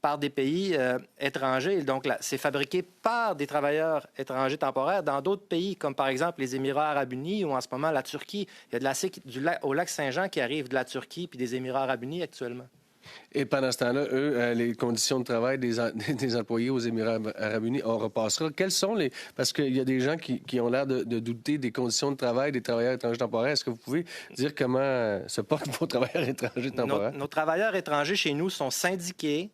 par des pays étrangers. Donc, c'est fabriqué par des travailleurs étrangers temporaires dans d'autres pays, comme par exemple les Émirats arabes unis ou en ce moment la Turquie. Il y a de l'acier au lac Saint-Jean qui arrive de la Turquie puis des Émirats arabes unis actuellement. Et pendant ce temps-là, eux, les conditions de travail des employés aux Émirats arabes unis, on repassera. Quelles sont les... Parce qu'il y a des gens qui ont l'air de douter des conditions de travail des travailleurs étrangers temporaires. Est-ce que vous pouvez dire comment se portent vos travailleurs étrangers temporaires? Nos travailleurs étrangers chez nous sont syndiqués,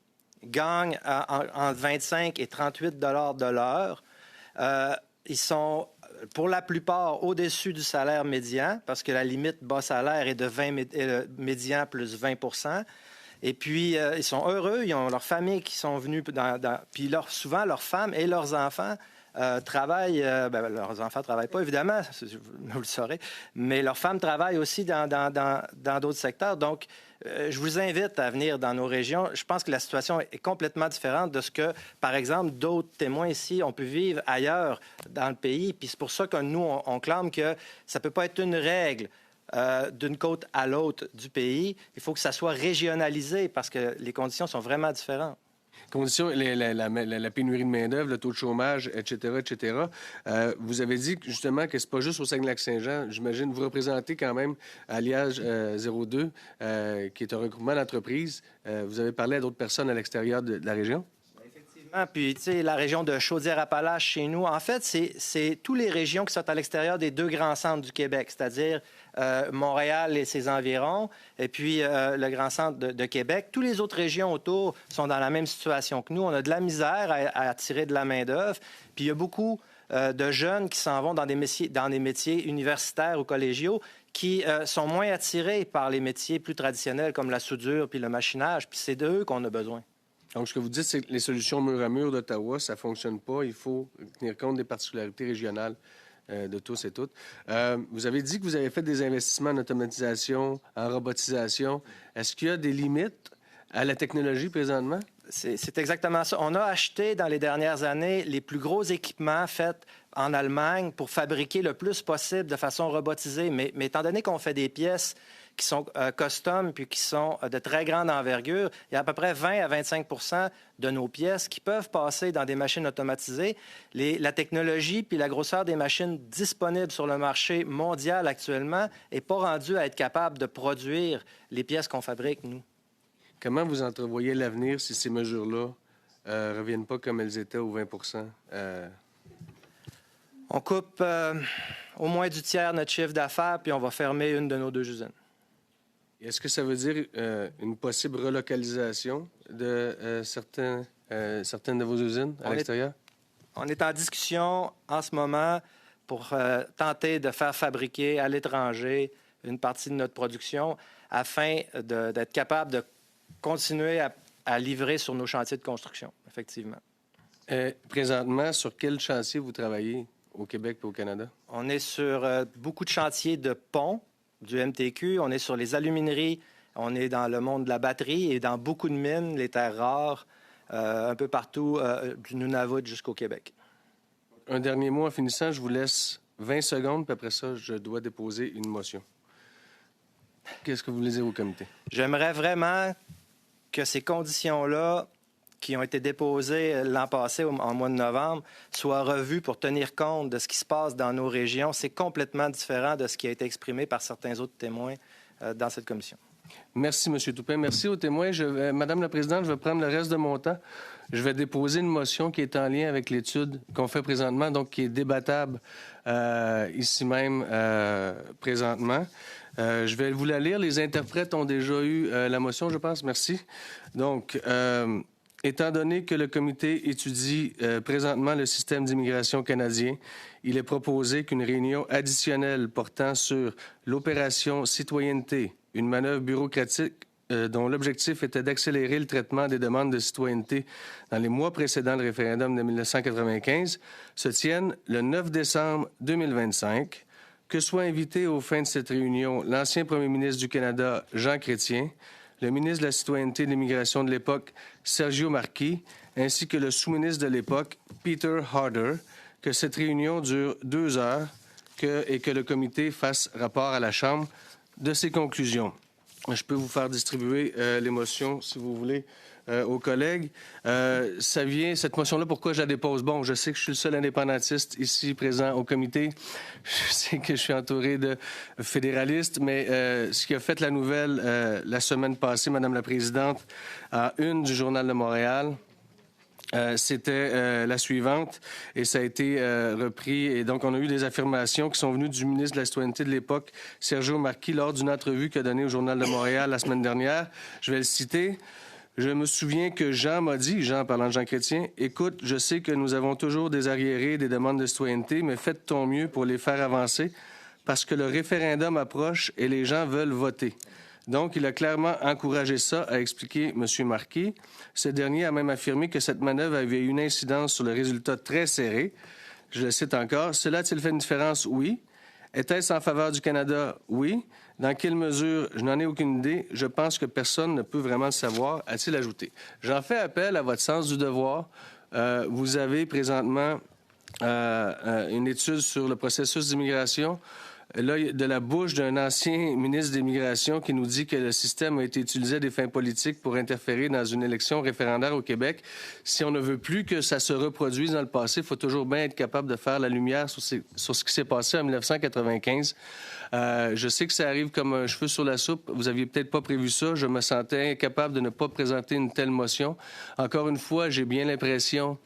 gagnent entre 25 et 38 $ de l'heure. Ils sont, pour la plupart, au-dessus du salaire médian, parce que la limite bas salaire est de 20 médian plus 20 %. Et puis, ils sont heureux, ils ont leurs familles qui sont venues, puis souvent, leurs femmes et leurs enfants travaillent. Leurs enfants ne travaillent pas, évidemment, vous le saurez, mais leurs femmes travaillent aussi dans d'autres secteurs. Donc, je vous invite à venir dans nos régions. Je pense que la situation est complètement différente de ce que, par exemple, d'autres témoins ici ont pu vivre ailleurs dans le pays. Puis c'est pour ça que nous, on clame que ça ne peut pas être une règle d'une côte à l'autre du pays. Il faut que ça soit régionalisé parce que les conditions sont vraiment différentes. Conditions, la pénurie de main-d'œuvre, le taux de chômage, etc., etc. Vous avez dit justement que c'est pas juste au Saguenay-Lac-Saint-Jean. J'imagine vous représentez quand même Alliage 02, qui est un regroupement d'entreprises. Vous avez parlé à d'autres personnes à l'extérieur de la région? Effectivement. Puis, tu sais, la région de Chaudière-Appalaches chez nous, en fait, c'est toutes les régions qui sont à l'extérieur des deux grands centres du Québec, c'est-à-dire Montréal et ses environs, et puis le grand centre de Québec. Toutes les autres régions autour sont dans la même situation que nous. On a de la misère à attirer de la main-d'œuvre. Puis il y a beaucoup de jeunes qui s'en vont dans des métiers universitaires ou collégiaux qui sont moins attirés par les métiers plus traditionnels comme la soudure puis le machinage. Puis c'est d'eux qu'on a besoin. Donc, ce que vous dites, c'est que les solutions mur à mur d'Ottawa, ça ne fonctionne pas. Il faut tenir compte des particularités régionales de tous et toutes. Vous avez dit que vous avez fait des investissements en automatisation, en robotisation. Est-ce qu'il y a des limites à la technologie présentement? C'est exactement ça. On a acheté dans les dernières années les plus gros équipements faits en Allemagne pour fabriquer le plus possible de façon robotisée. Mais étant donné qu'on fait des pièces qui sont custom puis qui sont de très grande envergure, il y a à peu près 20 à 25 % de nos pièces qui peuvent passer dans des machines automatisées. La technologie puis la grosseur des machines disponibles sur le marché mondial actuellement n'est pas rendue à être capable de produire les pièces qu'on fabrique, nous. Comment vous entrevoyez l'avenir si ces mesures-là ne reviennent pas comme elles étaient aux 20 %? On coupe au moins du tiers notre chiffre d'affaires, puis on va fermer une de nos deux usines. Est-ce que ça veut dire une possible relocalisation de certaines de vos usines à l'extérieur? On est en discussion en ce moment pour tenter de faire fabriquer à l'étranger une partie de notre production afin d'être capable de continuer à livrer sur nos chantiers de construction, effectivement. Présentement, sur quel chantier vous travaillez au Québec et au Canada? On est sur beaucoup de chantiers de ponts du MTQ. On est sur les alumineries. On est dans le monde de la batterie et dans beaucoup de mines, les terres rares, un peu partout, du Nunavut jusqu'au Québec. Un dernier mot en finissant. Je vous laisse 20 secondes, puis après ça, je dois déposer une motion. Qu'est-ce que vous voulez dire au comité? J'aimerais vraiment que ces conditions-là, qui ont été déposées l'an passé, en mois de novembre, soient revues pour tenir compte de ce qui se passe dans nos régions. C'est complètement différent de ce qui a été exprimé par certains autres témoins dans cette commission. Merci, M. Toupin. Merci aux témoins. Madame la Présidente, je vais prendre le reste de mon temps. Je vais déposer une motion qui est en lien avec l'étude qu'on fait présentement, donc qui est débattable ici même présentement. Je vais vous la lire. Les interprètes ont déjà eu la motion, je pense. Merci. Donc, étant donné que le comité étudie présentement le système d'immigration canadien, il est proposé qu'une réunion additionnelle portant sur l'opération citoyenneté, une manœuvre bureaucratique dont l'objectif était d'accélérer le traitement des demandes de citoyenneté dans les mois précédant le référendum de 1995, se tienne le 9 décembre 2025, que soient invités aux fins de cette réunion l'ancien premier ministre du Canada, Jean Chrétien, le ministre de la Citoyenneté et de l'Immigration de l'époque, Sergio Marquis, ainsi que le sous-ministre de l'époque, Peter Harder, que cette réunion dure 2 heures et que le comité fasse rapport à la Chambre de ses conclusions. Je peux vous faire distribuer les motions, si vous voulez, aux collègues. Cette motion-là, pourquoi je la dépose? Bon, je sais que je suis le seul indépendantiste ici présent au comité. Je sais que je suis entouré de fédéralistes, mais ce qui a fait la nouvelle la semaine passée, Madame la Présidente, à une du Journal de Montréal, c'était la suivante, et ça a été repris. Et donc, on a eu des affirmations qui sont venues du ministre de la Citoyenneté de l'époque, Sergio Marquis, lors d'une entrevue qu'il a donnée au Journal de Montréal la semaine dernière. Je vais le citer. Je me souviens que Jean m'a dit, Jean parlant de Jean Chrétien, « Écoute, je sais que nous avons toujours des arriérés, des demandes de citoyenneté, mais faites ton mieux pour les faire avancer parce que le référendum approche et les gens veulent voter. » Donc, il a clairement encouragé ça, a expliqué M. Marquis. Ce dernier a même affirmé que cette manœuvre avait eu une incidence sur le résultat très serré. Je le cite encore. « Cela a-t-il fait une différence? Oui. Était-ce en faveur du Canada? Oui. Dans quelle mesure? Je n'en ai aucune idée. Je pense que personne ne peut vraiment le savoir, a-t-il ajouté. J'en fais appel à votre sens du devoir. Vous avez présentement une étude sur le processus d'immigration. Là, de la bouche d'un ancien ministre de l'Immigration qui nous dit que le système a été utilisé à des fins politiques pour interférer dans une élection référendaire au Québec. Si on ne veut plus que ça se reproduise dans le passé, il faut toujours bien être capable de faire la lumière sur ce qui s'est passé en 1995. Je sais que ça arrive comme un cheveu sur la soupe. Vous aviez peut-être pas prévu ça. Je me sentais incapable de ne pas présenter une telle motion. Encore une fois, j'ai bien l'impression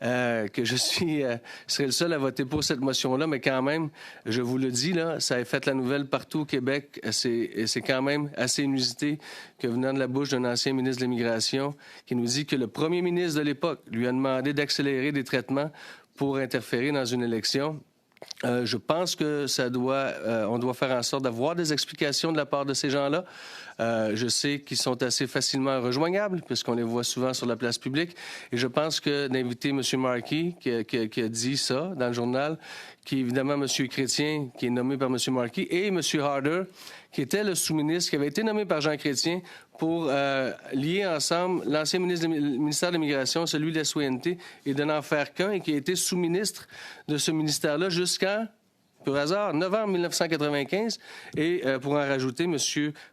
que je serai le seul à voter pour cette motion-là, mais quand même, je vous le dis, là, ça a fait la nouvelle partout au Québec. C'est quand même assez inusité que venant de la bouche d'un ancien ministre de l'Immigration qui nous dit que le premier ministre de l'époque lui a demandé d'accélérer des traitements pour interférer dans une élection. Je pense que on doit faire en sorte d'avoir des explications de la part de ces gens-là. Je sais qu'ils sont assez facilement rejoignables, puisqu'on les voit souvent sur la place publique. Et je pense que d'inviter M. Marquis, qui a dit ça dans le journal, qui est évidemment M. Chrétien, qui est nommé par M. Marquis, et M. Harder, qui était le sous-ministre, qui avait été nommé par Jean Chrétien pour lier ensemble l'ancien ministère de l'Immigration, celui de la Citoyenneté, et de n'en faire qu'un, et qui a été sous-ministre de ce ministère-là jusqu'en, pour hasard, novembre 1995. Et pour en rajouter, M.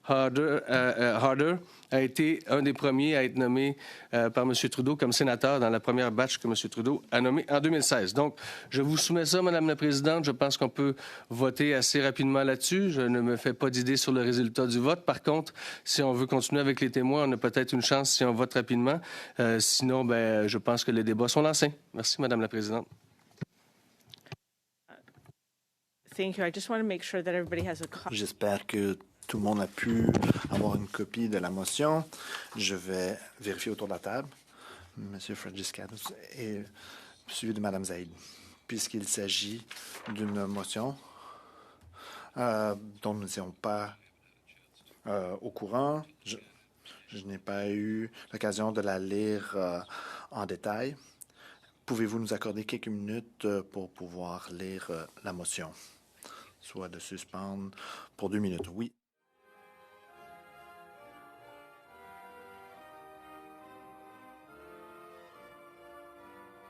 Harder a été un des premiers à être nommé par M. Trudeau comme sénateur dans la première batch que M. Trudeau a nommé en 2016. Donc, je vous soumets ça, Mme la Présidente. Je pense qu'on peut voter assez rapidement là-dessus. Je ne me fais pas d'idée sur le résultat du vote. Par contre, si on veut continuer avec les témoins, on a peut-être une chance si on vote rapidement. Sinon, je pense que les débats sont lancés. Merci, Mme la Présidente. Thank you. I just want to make sure that everybody has a copy. J'espère que tout le monde a pu avoir une copie de la motion. Je vais vérifier autour de la table. M. Fredgiscatus et suivi de Mme Zaid, puisqu'il s'agit d'une motion dont nous n'étions pas au courant. Je n'ai pas eu l'occasion de la lire en détail. Pouvez-vous nous accorder quelques minutes pour pouvoir lire la motion, soit de suspendre pour 2 minutes? Oui.